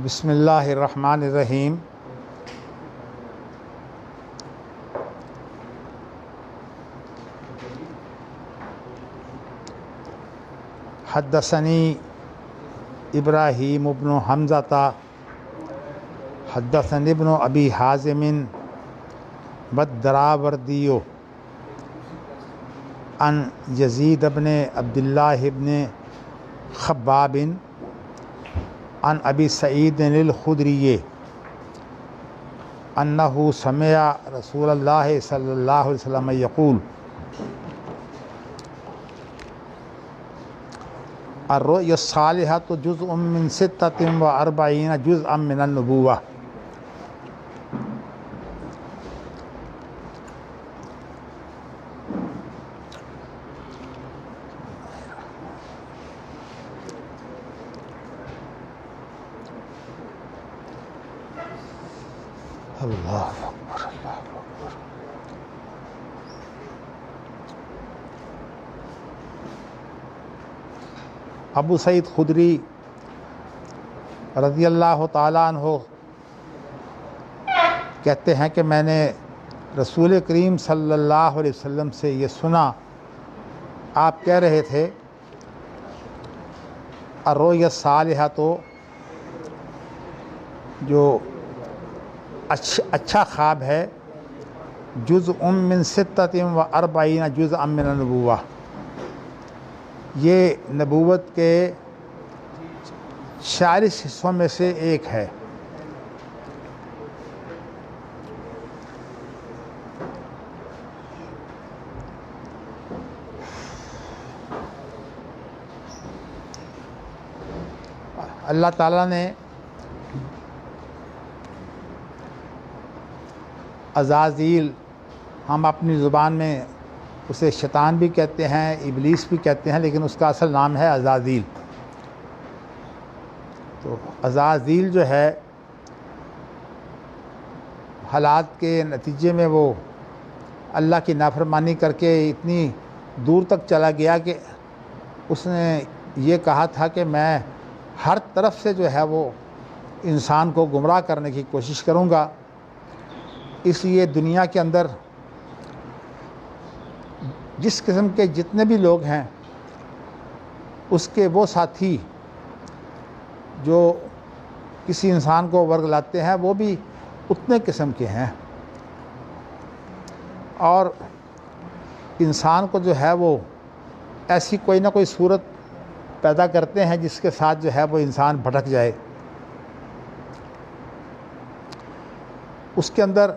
بسم اللہ الرحمن الرحیم۔ حدثنی ابراہیم ابن حمزہ حدثنی ابن ابی حازم والدراوردی عن یزید ابن عبداللہ ابن خباب عن ابی سعید الخدری انہ سمع رسول اللہ صلی اللہ علیہ وسلم یقول الرؤیا الصالحۃ جزء من 46 جزءا من النبوہ۔ اللہ اکبر اللہ اکبر۔ ابو سعید خدری رضی اللہ تعالیٰ عنہ کہتے ہیں کہ میں نے رسول کریم صلی اللہ علیہ وسلم سے یہ سنا، آپ کہہ رہے تھے الرؤیا الصالحہ، تو جو اچھا خواب ہے، جزء من 46 جزءا من النبوہ، یہ نبوت کے 40 حصوں میں سے ایک ہے۔ اللہ تعالیٰ نے عزازیل، ہم اپنی زبان میں اسے شیطان بھی کہتے ہیں، ابلیس بھی کہتے ہیں، لیکن اس کا اصل نام ہے عزازیل۔ تو عزازیل جو ہے حالات کے نتیجے میں وہ اللہ کی نافرمانی کر کے اتنی دور تک چلا گیا کہ اس نے یہ کہا تھا کہ میں ہر طرف سے جو ہے وہ انسان کو گمراہ کرنے کی کوشش کروں گا، اس لیے دنیا کے اندر جس قسم کے جتنے بھی لوگ ہیں اس کے وہ ساتھی جو کسی انسان کو ورگلاتے ہیں وہ بھی اتنے قسم کے ہیں، اور انسان کو جو ہے وہ ایسی کوئی نہ کوئی صورت پیدا کرتے ہیں جس کے ساتھ جو ہے وہ انسان بھٹک جائے۔ اس کے اندر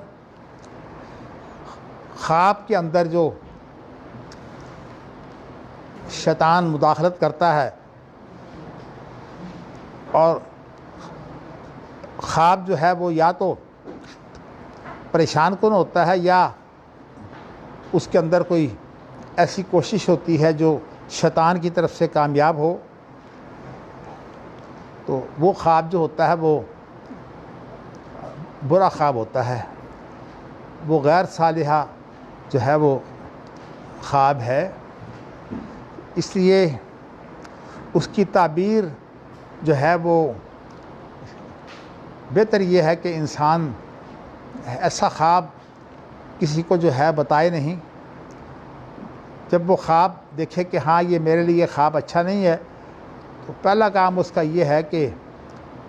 خواب کے اندر جو شیطان مداخلت کرتا ہے، اور خواب جو ہے وہ یا تو پریشان کن ہوتا ہے یا اس کے اندر کوئی ایسی کوشش ہوتی ہے جو شیطان کی طرف سے کامیاب ہو، تو وہ خواب جو ہوتا ہے وہ برا خواب ہوتا ہے، وہ غیر صالحہ جو ہے وہ خواب ہے۔ اس لیے اس کی تعبیر جو ہے وہ بہتر یہ ہے کہ انسان ایسا خواب کسی کو جو ہے بتائے نہیں۔ جب وہ خواب دیکھے کہ ہاں یہ میرے لیے خواب اچھا نہیں ہے، تو پہلا کام اس کا یہ ہے کہ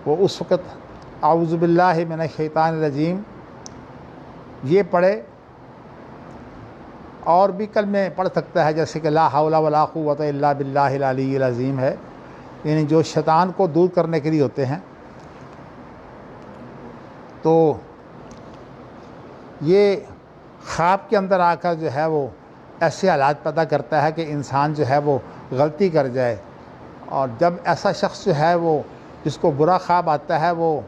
وہ اس وقت اعوذ باللہ من الشیطان الرجیم یہ پڑھے، اور بھی کلمے پڑھ سکتا ہے جیسے کہ لا حول ولا قوت الا باللہ العلی العظیم ہے، یعنی جو شیطان کو دور کرنے کے لیے ہوتے ہیں۔ تو یہ خواب کے اندر آ کر جو ہے وہ ایسے حالات پیدا کرتا ہے کہ انسان جو ہے وہ غلطی کر جائے، اور جب ایسا شخص جو ہے وہ جس کو برا خواب آتا ہے وہ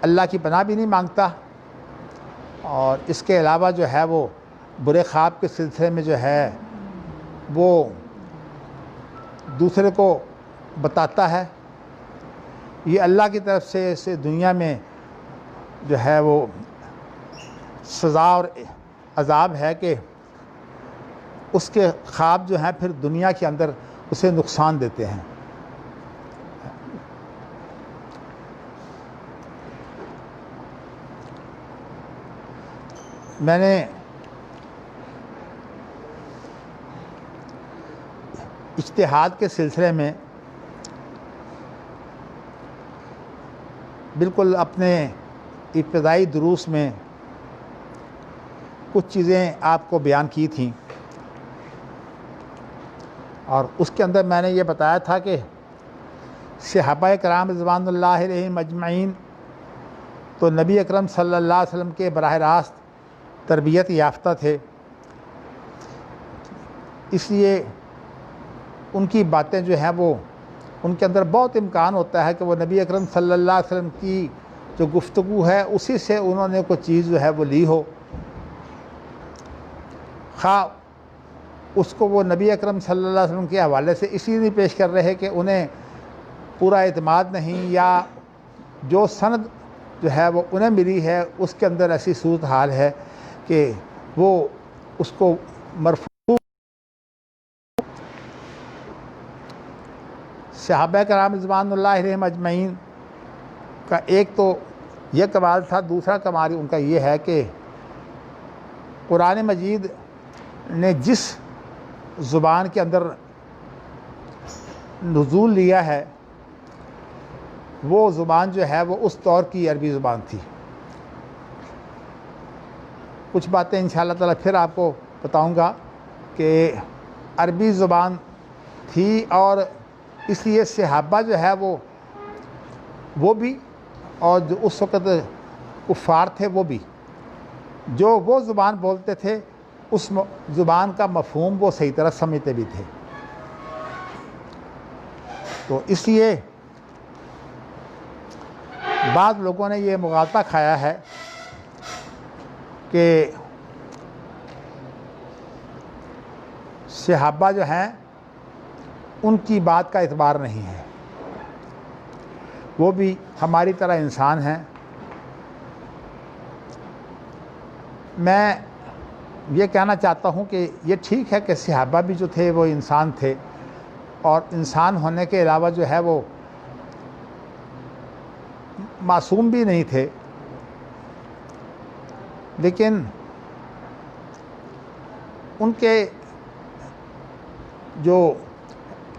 اللہ کی پناہ بھی نہیں مانگتا، اور اس کے علاوہ جو ہے وہ برے خواب کے سلسلے میں جو ہے وہ دوسرے کو بتاتا ہے۔ یہ اللہ کی طرف سے اسے دنیا میں جو ہے وہ سزا اور عذاب ہے کہ اس کے خواب جو ہیں پھر دنیا کے اندر اسے نقصان دیتے ہیں۔ میں نے اجتہاد کے سلسلے میں بالکل اپنے ابتدائی دروس میں کچھ چیزیں آپ کو بیان کی تھیں، اور اس کے اندر میں نے یہ بتایا تھا کہ صحابہ کرام رضوان اللہ علیہم اجمعین تو نبی اکرم صلی اللہ علیہ وسلم کے براہ راست تربیت یافتہ تھے، اس لیے ان کی باتیں جو ہیں وہ ان کے اندر بہت امکان ہوتا ہے کہ وہ نبی اکرم صلی اللہ علیہ وسلم کی جو گفتگو ہے اسی سے انہوں نے کوئی چیز جو ہے وہ لی ہو، خواہ اس کو وہ نبی اکرم صلی اللہ علیہ وسلم کے حوالے سے اس لیے نہیں پیش کر رہے کہ انہیں پورا اعتماد نہیں، یا جو سند جو ہے وہ انہیں ملی ہے اس کے اندر ایسی صورتحال ہے کہ وہ اس کو مرفوع۔ صحابہ کرام رضوان اللہ علیہم اجمعین کا ایک تو یہ کمال تھا، دوسرا کمال ان کا یہ ہے کہ قرآن مجید نے جس زبان کے اندر نزول لیا ہے وہ زبان جو ہے وہ اس دور کی عربی زبان تھی۔ کچھ باتیں انشاءاللہ تعالی پھر آپ کو بتاؤں گا کہ عربی زبان تھی، اور اس لیے صحابہ جو ہے وہ بھی، اور جو اس وقت کفار تھے وہ بھی، جو وہ زبان بولتے تھے اس زبان کا مفہوم وہ صحیح طرح سمجھتے بھی تھے۔ تو اس لیے بعض لوگوں نے یہ مغالطہ کھایا ہے کہ صحابہ جو ہیں ان کی بات کا اعتبار نہیں ہے، وہ بھی ہماری طرح انسان ہیں۔ میں یہ کہنا چاہتا ہوں کہ یہ ٹھیک ہے کہ صحابہ بھی جو تھے وہ انسان تھے، اور انسان ہونے کے علاوہ جو ہے وہ معصوم بھی نہیں تھے، لیکن ان کے جو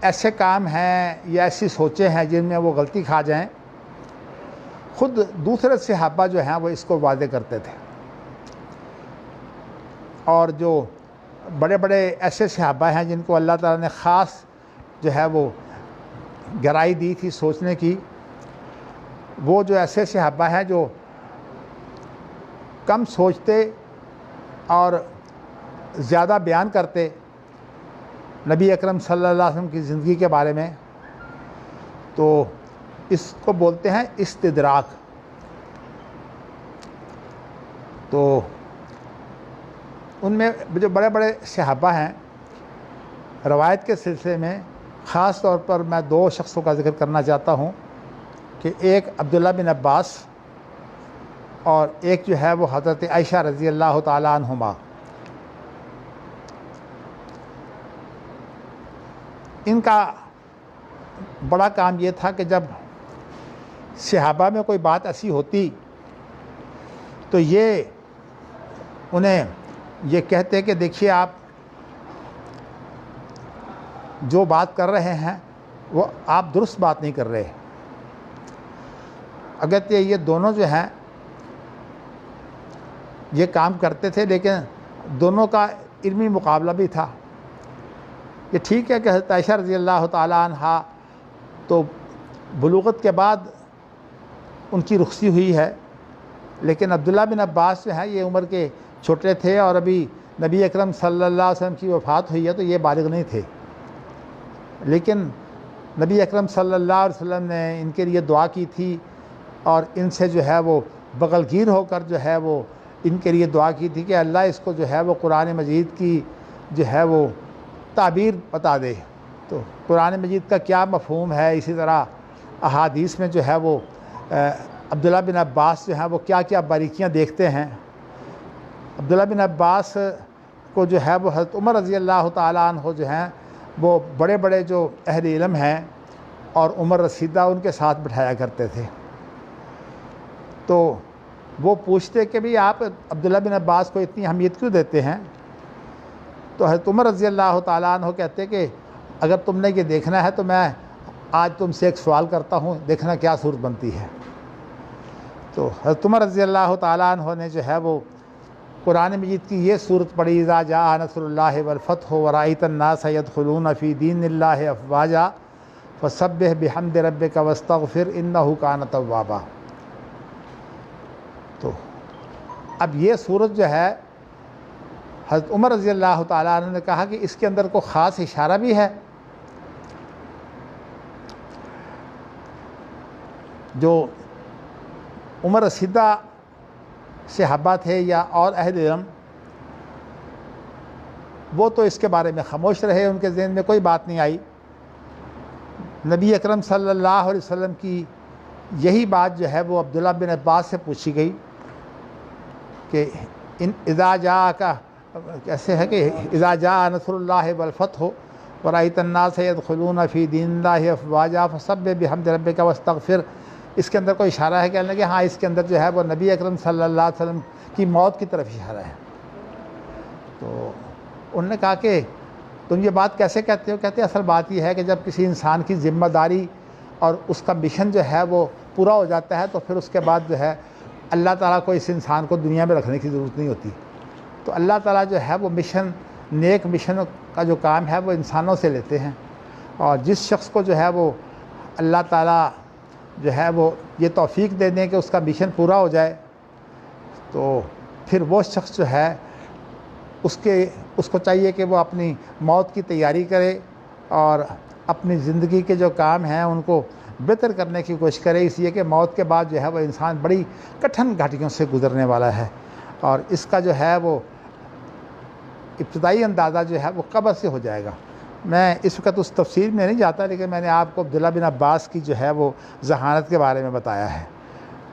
ایسے کام ہیں یا ایسی سوچیں ہیں جن میں وہ غلطی کھا جائیں، خود دوسرے صحابہ جو ہیں وہ اس کو واضح کرتے تھے، اور جو بڑے بڑے ایسے صحابہ ہیں جن کو اللہ تعالیٰ نے خاص جو ہے وہ گہرائی دی تھی سوچنے کی، وہ جو ایسے صحابہ ہیں جو کم سوچتے اور زیادہ بیان کرتے نبی اکرم صلی اللہ علیہ وسلم کی زندگی کے بارے میں، تو اس کو بولتے ہیں استدراک۔ تو ان میں جو بڑے بڑے صحابہ ہیں روایت کے سلسلے میں خاص طور پر میں دو شخصوں کا ذکر کرنا چاہتا ہوں، کہ ایک عبداللہ بن عباس اور ایک جو ہے وہ حضرت عائشہ رضی اللہ تعالیٰ عنہما۔ ان کا بڑا کام یہ تھا کہ جب صحابہ میں کوئی بات ایسی ہوتی تو یہ انہیں یہ کہتے کہ دیکھیے آپ جو بات کر رہے ہیں وہ آپ درست بات نہیں کر رہے۔ اگرچہ یہ دونوں جو ہیں یہ کام کرتے تھے، لیکن دونوں کا علمی مقابلہ بھی تھا۔ یہ ٹھیک ہے کہ حضرت عائشہ رضی اللہ تعالیٰ عنہا تو بلوغت کے بعد ان کی رخصتی ہوئی ہے، لیکن عبداللہ بن عباس جو ہیں یہ عمر کے چھوٹے تھے، اور ابھی نبی اکرم صلی اللہ علیہ وسلم کی وفات ہوئی ہے تو یہ بالغ نہیں تھے، لیکن نبی اکرم صلی اللہ علیہ وسلم نے ان کے لیے دعا کی تھی، اور ان سے جو ہے وہ بغل گیر ہو کر جو ہے وہ ان کے لیے دعا کی تھی کہ اللہ اس کو جو ہے وہ قرآن مجید کی جو ہے وہ تعبیر بتا دے۔ تو قرآن مجید کا کیا مفہوم ہے، اسی طرح احادیث میں جو ہے وہ عبداللہ بن عباس جو ہیں وہ کیا کیا باریکیاں دیکھتے ہیں۔ عبداللہ بن عباس کو جو ہے وہ حضرت عمر رضی اللہ تعالیٰ عنہ جو ہیں وہ بڑے بڑے جو اہل علم ہیں اور عمر رسیدہ ان کے ساتھ بٹھایا کرتے تھے. تو وہ پوچھتے کہ بھی آپ عبداللہ بن عباس کو اتنی اہمیت کیوں دیتے ہیں؟ تو حضرت عمر رضی اللہ تعالیٰ عنہ کہتے کہ اگر تم نے یہ دیکھنا ہے تو میں آج تم سے ایک سوال کرتا ہوں، دیکھنا کیا صورت بنتی ہے. تو حضرت عمر رضی اللہ تعالیٰ عنہ نے جو ہے وہ قرآن مجید کی یہ صورت پڑھی، اذا جاء نصر اللہ والفتح ورأیت الناس يدخلون فی دین اللہ افواجا فسبح بحمد ربک واستغفر انہ کان توابا. تو اب یہ صورت جو ہے حضرت عمر رضی اللہ تعالیٰ عنہ نے کہا کہ اس کے اندر کوئی خاص اشارہ بھی ہے. جو عمر رسیدہ صحابہ تھے یا اور اہل علم، وہ تو اس کے بارے میں خاموش رہے، ان کے ذہن میں کوئی بات نہیں آئی. نبی اکرم صلی اللہ علیہ وسلم کی یہی بات جو ہے وہ عبداللہ بن عباس سے پوچھی گئی کہ اذا جاء کا کیسے ہے کہ اذا جاء نصر اللہ والفتح ورأیت الناس يدخلون فی دین اللہ افواجا فسبح بحمد ربک واستغفر. اس کے اندر کوئی اشارہ ہے؟ کہنے لگے ہاں اس کے اندر جو ہے وہ نبی اکرم صلی اللہ علیہ وسلم کی موت کی طرف اشارہ ہے. تو انہوں نے کہا کہ تم یہ بات کیسے کہتے ہو؟ کہتے ہیں اصل بات یہ ہے کہ جب کسی انسان کی ذمہ داری اور اس کا مشن جو ہے وہ پورا ہو جاتا ہے تو پھر اس کے بعد جو ہے اللہ تعالیٰ کو اس انسان کو دنیا میں رکھنے کی ضرورت نہیں ہوتی. تو اللہ تعالیٰ جو ہے وہ مشن، نیک مشن کا جو کام ہے وہ انسانوں سے لیتے ہیں، اور جس شخص کو جو ہے وہ اللہ تعالیٰ جو ہے وہ یہ توفیق دے دیں کہ اس کا مشن پورا ہو جائے تو پھر وہ شخص جو ہے اس کو چاہیے کہ وہ اپنی موت کی تیاری کرے اور اپنی زندگی کے جو کام ہیں ان کو بہتر کرنے کی کوشش کرے، اس لیے کہ موت کے بعد جو ہے وہ انسان بڑی کٹھن گھاٹیوں سے گزرنے والا ہے، اور اس کا جو ہے وہ ابتدائی اندازہ جو ہے وہ قبر سے ہو جائے گا. میں اس وقت اس تفصیل میں نہیں جاتا، لیکن میں نے آپ کو عبداللہ بن عباس کی جو ہے وہ ذہانت کے بارے میں بتایا ہے.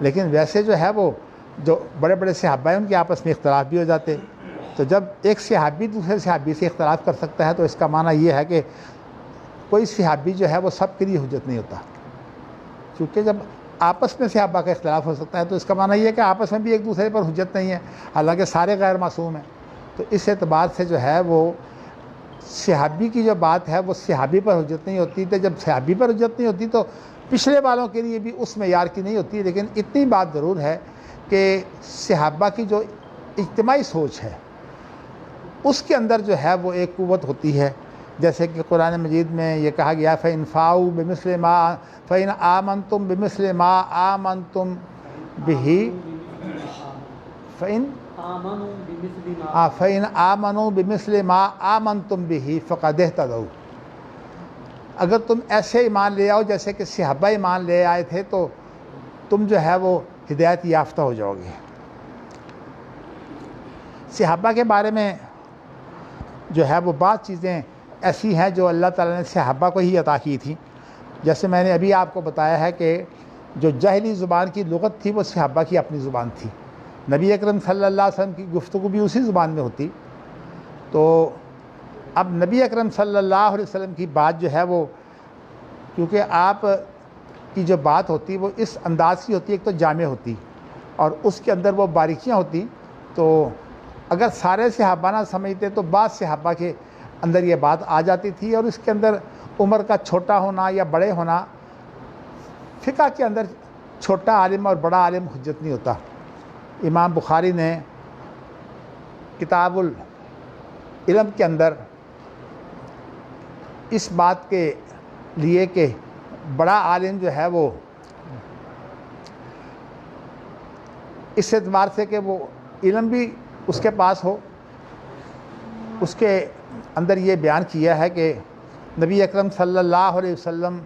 لیکن ویسے جو ہے وہ جو بڑے بڑے صحابہ ہیں ان کے آپس میں اختلاف بھی ہو جاتے. تو جب ایک صحابی دوسرے صحابی سے اختلاف کر سکتا ہے تو اس کا معنی یہ ہے کہ کوئی صحابی جو ہے وہ سب کے لیے حجت نہیں ہوتا، کیونکہ جب آپس میں صحابہ کا اختلاف ہو سکتا ہے تو اس کا معنی یہ ہے کہ آپس میں بھی ایک دوسرے پر حجت نہیں ہے، حالانکہ سارے غیر معصوم ہیں. تو اس اعتبار سے جو ہے وہ صحابی کی جو بات ہے وہ صحابی پر حجت نہیں ہوتی. تو جب صحابی پر حجت نہیں ہوتی تو پچھلے والوں کے لیے بھی اس معیار کی نہیں ہوتی. لیکن اتنی بات ضرور ہے کہ صحابہ کی جو اجتماعی سوچ ہے اس کے اندر جو ہے وہ ایک قوت ہوتی ہے، جیسے کہ قرآن مجید میں یہ کہا گیا فَإِنْ فَاؤُوا بِمِثْلِ مَا فَإِنْ آمَنْتُمْ بِمِثْلِ مَا آمَنْتُمْ بِهِ فَإِنْ آمَنُوا بِمِثْلِ مَا آمَنْتُمْ بِهِ فَقَدْ اهْتَدَوْا. اگر تم ایسے ایمان لے آؤ جیسے کہ صحابہ ایمان لے آئے تھے تو تم جو ہے وہ ہدایت یافتہ ہو جاؤ گے. صحابہ کے بارے میں جو ہے وہ بعض چیزیں ایسی ہیں جو اللہ تعالیٰ نے صحابہ کو ہی عطا کی تھیں. جیسے میں نے ابھی آپ کو بتایا ہے کہ جو جاہلی زبان کی لغت تھی وہ صحابہ کی اپنی زبان تھی. نبی اکرم صلی اللہ علیہ وسلم کی گفتگو بھی اسی زبان میں ہوتی. تو اب نبی اکرم صلی اللہ علیہ وسلم کی بات جو ہے وہ کیونکہ آپ کی جو بات ہوتی وہ اس انداز کی ہوتی، ایک تو جامع ہوتی اور اس کے اندر وہ باریکیاں ہوتی. تو اگر سارے صحابہ نہ سمجھتے تو بعض صحابہ کے اندر یہ بات آ جاتی تھی، اور اس کے اندر عمر کا چھوٹا ہونا یا بڑے ہونا، فقہ کے اندر چھوٹا عالم اور بڑا عالم حجت نہیں ہوتا. امام بخاری نے کتاب العلم کے اندر اس بات کے لیے کہ بڑا عالم جو ہے وہ اس اعتبار سے کہ وہ علم بھی اس کے پاس ہو، اس کے اندر یہ بیان کیا ہے کہ نبی اکرم صلی اللہ علیہ وسلم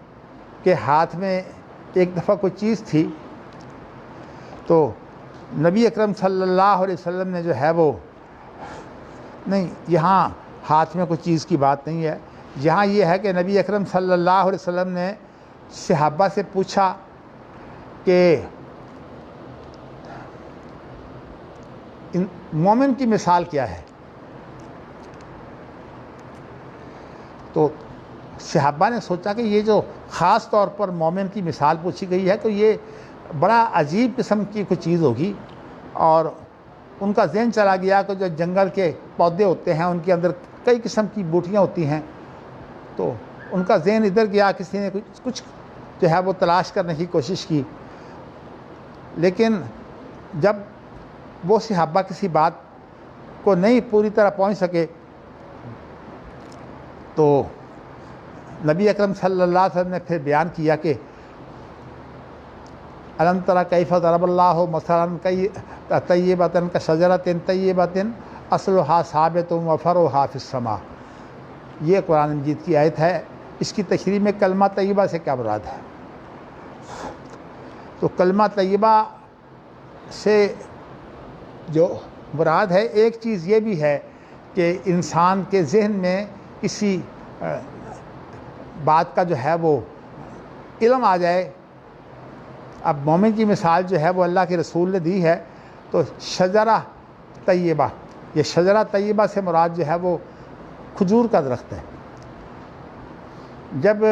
کے ہاتھ میں ایک دفعہ کوئی چیز تھی تو نبی اکرم صلی اللہ علیہ وسلم نے جو ہے وہ نہیں، یہاں ہاتھ میں کوئی چیز کی بات نہیں ہے، یہاں یہ ہے کہ نبی اکرم صلی اللہ علیہ وسلم نے صحابہ سے پوچھا کہ مومن کی مثال کیا ہے. تو صحابہ نے سوچا کہ یہ جو خاص طور پر مومن کی مثال پوچھی گئی ہے تو یہ بڑا عجیب قسم کی کوئی چیز ہوگی، اور ان کا ذہن چلا گیا کہ جو جنگل کے پودے ہوتے ہیں ان کے اندر کئی قسم کی بوٹیاں ہوتی ہیں، تو ان کا ذہن ادھر گیا، کسی نے کچھ جو ہے وہ تلاش کرنے کی کوشش کی، لیکن جب وہ صحابہ کسی بات کو نہیں پوری طرح پہنچ سکے تو نبی اکرم صلی اللہ علیہ وسلم نے پھر بیان کیا کہ الم تری کیف ضرب اللہ مثلا طیبۃ کشجرۃ طیبۃ اصلھا ثابت وفرعھا فی السماء۔ یہ قرآن مجید کی آیت ہے۔ اس کی تشریح میں کلمہ طیبہ سے کیا مراد ہے؟ تو کلمہ طیبہ سے جو مراد ہے، ایک چیز یہ بھی ہے کہ انسان کے ذہن میں کسی بات کا جو ہے وہ علم آ جائے۔ اب مومن کی مثال جو ہے وہ اللہ کے رسول نے دی ہے، تو شجرہ طیبہ، یہ شجرہ طیبہ سے مراد جو ہے وہ کھجور کا درخت ہے۔ جب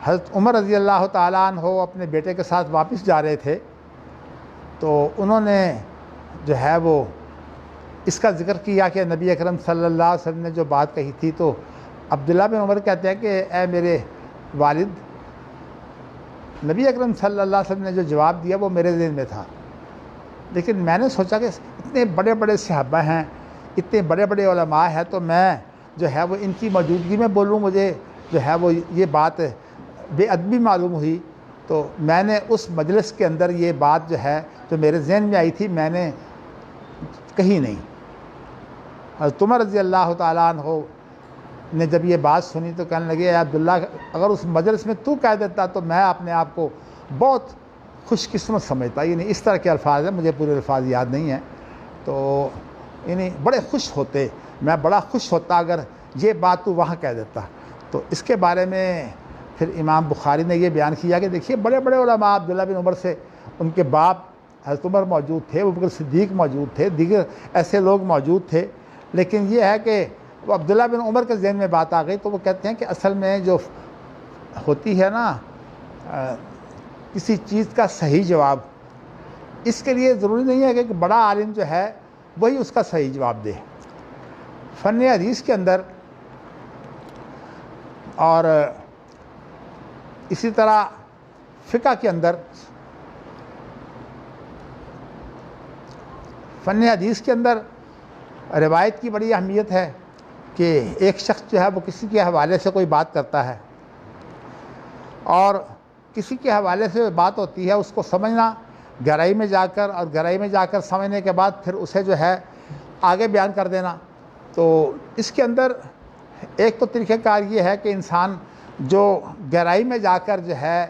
حضرت عمر رضی اللہ تعالیٰ عنہ اپنے بیٹے کے ساتھ واپس جا رہے تھے تو انہوں نے جو ہے وہ اس کا ذکر کیا کہ نبی اکرم صلی اللہ علیہ وسلم نے جو بات کہی تھی، تو عبداللہ بن عمر کہتے ہیں کہ اے میرے والد، نبی اکرم صلی اللہ علیہ وسلم نے جو جواب دیا وہ میرے ذہن میں تھا، لیکن میں نے سوچا کہ اتنے بڑے بڑے صحابہ ہیں، اتنے بڑے بڑے علماء ہیں، تو میں جو ہے وہ ان کی موجودگی میں بولوں، مجھے جو ہے وہ یہ بات بے ادبی معلوم ہوئی، تو میں نے اس مجلس کے اندر یہ بات جو ہے جو میرے ذہن میں آئی تھی میں نے کہی نہیں۔ حضرت عمر رضی اللہ تعالیٰ عنہ نے جب یہ بات سنی تو کہنے لگے اے عبداللہ، اگر اس مجلس میں تو کہہ دیتا تو میں اپنے آپ کو بہت خوش قسمت سمجھتا۔ یعنی اس طرح کے الفاظ ہیں، مجھے پورے الفاظ یاد نہیں ہیں، تو یعنی بڑے خوش ہوتے، میں بڑا خوش ہوتا اگر یہ بات تو وہاں کہہ دیتا۔ تو اس کے بارے میں پھر امام بخاری نے یہ بیان کیا کہ دیکھیے بڑے بڑے علماء عبداللہ بن عمر سے، ان کے باپ حضرت عمر موجود تھے، ابوبکر صدیق موجود تھے، دیگر ایسے لوگ موجود تھے، لیکن یہ ہے کہ وہ عبداللہ بن عمر کے ذہن میں بات آ گئی، تو وہ کہتے ہیں کہ اصل میں جو ہوتی ہے نا کسی چیز کا صحیح جواب، اس کے لیے ضروری نہیں ہے کہ ایک بڑا عالم جو ہے وہی اس کا صحیح جواب دے۔ فن حدیث کے اندر اور اسی طرح فقہ کے اندر، فن حدیث کے اندر روایت کی بڑی اہمیت ہے کہ ایک شخص جو ہے وہ کسی کے حوالے سے کوئی بات کرتا ہے اور کسی کے حوالے سے بات ہوتی ہے، اس کو سمجھنا گہرائی میں جا کر، اور گہرائی میں جا کر سمجھنے کے بعد پھر اسے جو ہے آگے بیان کر دینا۔ تو اس کے اندر ایک تو طریقہ کار یہ ہے کہ انسان جو گہرائی میں جا کر جو ہے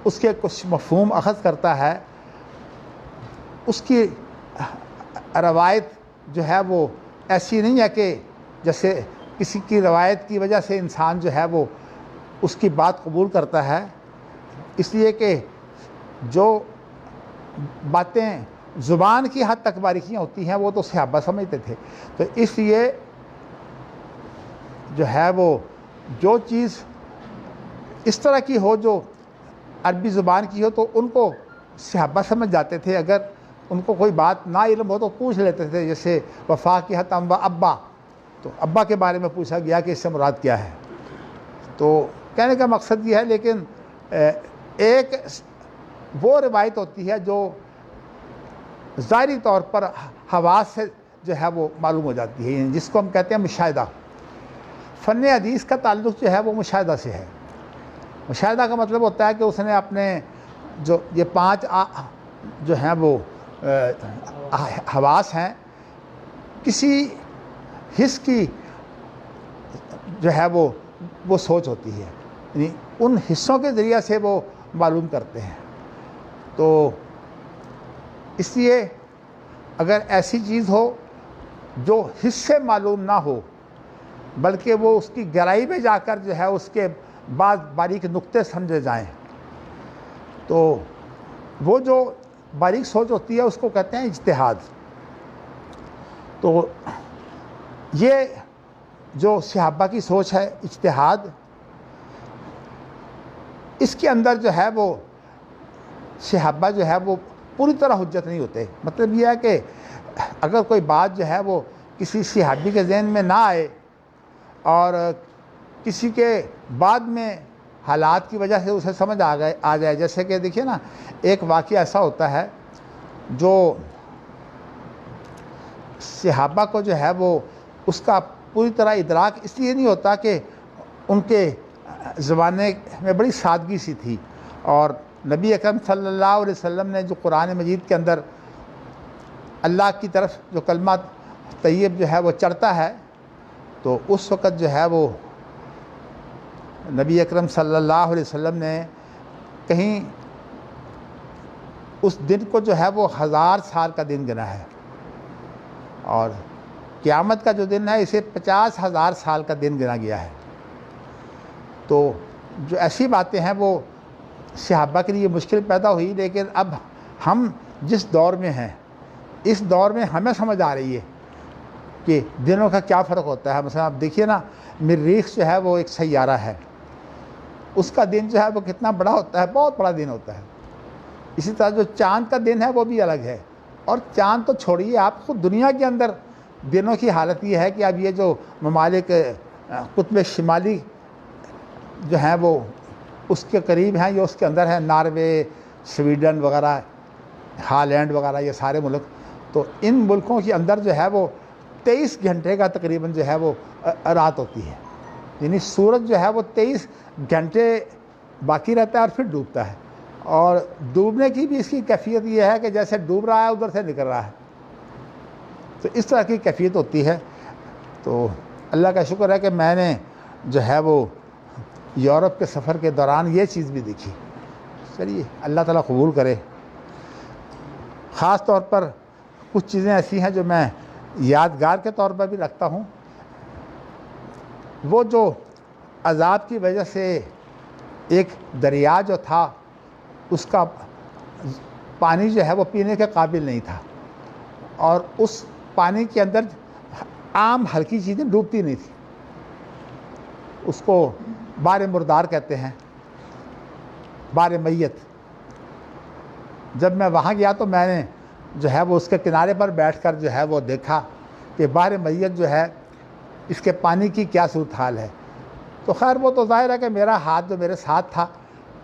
اس کے کچھ مفہوم اخذ کرتا ہے، اس کی روایت جو ہے وہ ایسی نہیں ہے کہ جیسے کسی کی روایت کی وجہ سے انسان جو ہے وہ اس کی بات قبول کرتا ہے، اس لیے کہ جو باتیں زبان کی حد تک باریکیاں ہوتی ہیں وہ تو صحابہ سمجھتے تھے، تو اس لیے جو ہے وہ جو چیز اس طرح کی ہو جو عربی زبان کی ہو تو ان کو صحابہ سمجھ جاتے تھے، اگر ان کو کوئی بات نا علم ہو تو پوچھ لیتے تھے، جیسے وفا کی حتم و ابا، تو ابا کے بارے میں پوچھا گیا کہ اس سے مراد کیا ہے۔ تو کہنے کا مقصد یہ ہے، لیکن ایک وہ روایت ہوتی ہے جو ظاہری طور پر حواس سے جو ہے وہ معلوم ہو جاتی ہے، جس کو ہم کہتے ہیں مشاہدہ۔ فن حدیث کا تعلق جو ہے وہ مشاہدہ سے ہے۔ مشاہدہ کا مطلب ہوتا ہے کہ اس نے اپنے جو یہ 5 جو ہیں وہ حواس ہیں، کسی حس کی جو ہے وہ سوچ ہوتی ہے، یعنی ان حصوں کے ذریعہ سے وہ معلوم کرتے ہیں۔ تو اس لیے اگر ایسی چیز ہو جو حس سے معلوم نہ ہو بلکہ وہ اس کی گہرائی میں جا کر جو ہے اس کے بعض باریک نقطے سمجھے جائیں، تو وہ جو باریک سوچ ہوتی ہے اس کو کہتے ہیں اجتہاد۔ تو یہ جو صحابہ کی سوچ ہے اجتہاد، اس کے اندر جو ہے وہ صحابہ جو ہے وہ پوری طرح حجت نہیں ہوتے۔ مطلب یہ ہے کہ اگر کوئی بات جو ہے وہ کسی صحابی کے ذہن میں نہ آئے اور کسی کے بعد میں حالات کی وجہ سے اسے سمجھ آ جائے، جیسے کہ دیکھیے نا، ایک واقعہ ایسا ہوتا ہے جو صحابہ کو جو ہے وہ اس کا پوری طرح ادراک اس لیے نہیں ہوتا کہ ان کے زمانے میں بڑی سادگی سی تھی، اور نبی اکرم صلی اللہ علیہ وسلم نے جو قرآن مجید کے اندر اللہ کی طرف جو کلمہ طیب جو ہے وہ چڑھتا ہے، تو اس وقت جو ہے وہ نبی اکرم صلی اللہ علیہ وسلم نے کہیں اس دن کو جو ہے وہ 1000 سال کا دن گنا ہے، اور قیامت کا جو دن ہے اسے 50,000 سال کا دن گنا گیا ہے۔ تو جو ایسی باتیں ہیں وہ صحابہ کے لیے مشکل پیدا ہوئی، لیکن اب ہم جس دور میں ہیں اس دور میں ہمیں سمجھ آ رہی ہے کہ دنوں کا کیا فرق ہوتا ہے۔ مثلا آپ دیکھیے نا، مریخ جو ہے وہ ایک سیارہ ہے، اس کا دن جو ہے وہ کتنا بڑا ہوتا ہے، بہت بڑا دن ہوتا ہے۔ اسی طرح جو چاند کا دن ہے وہ بھی الگ ہے، اور چاند تو چھوڑیے، آپ خود دنیا کے اندر دنوں کی حالت یہ ہے کہ اب یہ جو ممالک قطب شمالی جو ہیں وہ اس کے قریب ہیں یا اس کے اندر ہیں، ناروے، سویڈن وغیرہ، ہالینڈ وغیرہ، یہ سارے ملک، تو ان ملکوں کے اندر جو ہے وہ 23 گھنٹے کا تقریباً جو ہے وہ رات ہوتی ہے، یعنی سورج جو ہے وہ 23 گھنٹے باقی رہتا ہے اور پھر ڈوبتا ہے، اور ڈوبنے کی بھی اس کی کیفیت یہ ہے کہ جیسے ڈوب رہا ہے ادھر سے نکل رہا ہے، تو اس طرح کی کیفیت ہوتی ہے۔ تو اللہ کا شکر ہے کہ میں نے جو ہے وہ یورپ کے سفر کے دوران یہ چیز بھی دیکھی۔ چلیے اللہ تعالیٰ قبول کرے۔ خاص طور پر کچھ چیزیں ایسی ہیں جو میں یادگار کے طور پر بھی رکھتا ہوں۔ وہ جو عذاب کی وجہ سے ایک دریا جو تھا اس کا پانی جو ہے وہ پینے کے قابل نہیں تھا، اور اس پانی کے اندر عام ہلکی چیزیں ڈوبتی نہیں تھیں، اس کو بار مردار کہتے ہیں، بار میت۔ جب میں وہاں گیا تو میں نے جو ہے وہ اس کے کنارے پر بیٹھ کر جو ہے وہ دیکھا کہ بار میت جو ہے اس کے پانی کی کیا صورتحال ہے۔ تو خیر وہ تو ظاہر ہے کہ میرا ہاتھ جو میرے ساتھ تھا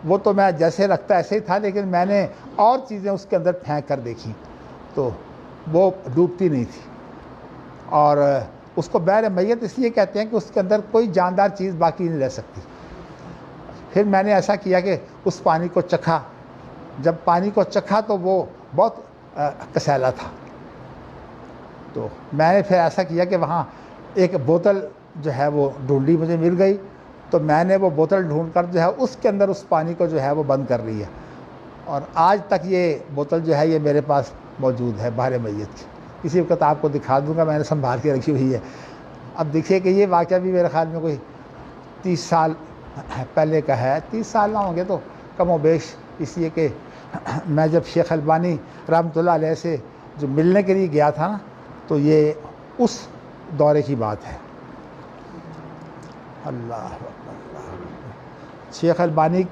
وہ تو میں جیسے رکھتا ایسے ہی تھا، لیکن میں نے اور چیزیں اس کے اندر پھینک کر دیکھی تو وہ ڈوبتی نہیں تھی، اور اس کو بحر میت اس لیے کہتے ہیں کہ اس کے اندر کوئی جاندار چیز باقی نہیں رہ سکتی۔ پھر میں نے ایسا کیا کہ اس پانی کو چکھا، جب پانی کو چکھا تو وہ بہت کسیلا تھا، تو میں نے پھر ایسا کیا کہ وہاں ایک بوتل جو ہے وہ ڈھونڈی، مجھے مل گئی، تو میں نے وہ بوتل ڈھونڈ کر جو ہے اس کے اندر اس پانی کو جو ہے وہ بند کر لیا، اور آج تک یہ بوتل جو ہے یہ میرے پاس موجود ہے بحر میت کی۔ کسی وقت آپ کو دکھا دوں گا، میں نے سنبھال کے رکھی ہوئی ہے۔ اب دیکھیے کہ یہ واقعہ بھی میرے خیال میں کوئی 30 سال پہلے کا ہے، 30 سال نہ ہوں گے تو کم و بیش، اس لیے کہ میں جب شیخ البانی رحمۃ اللہ علیہ سے جو ملنے کے لیے گیا تھا نا، تو یہ اس دورے کی بات ہے۔ اللہ شیخ البانی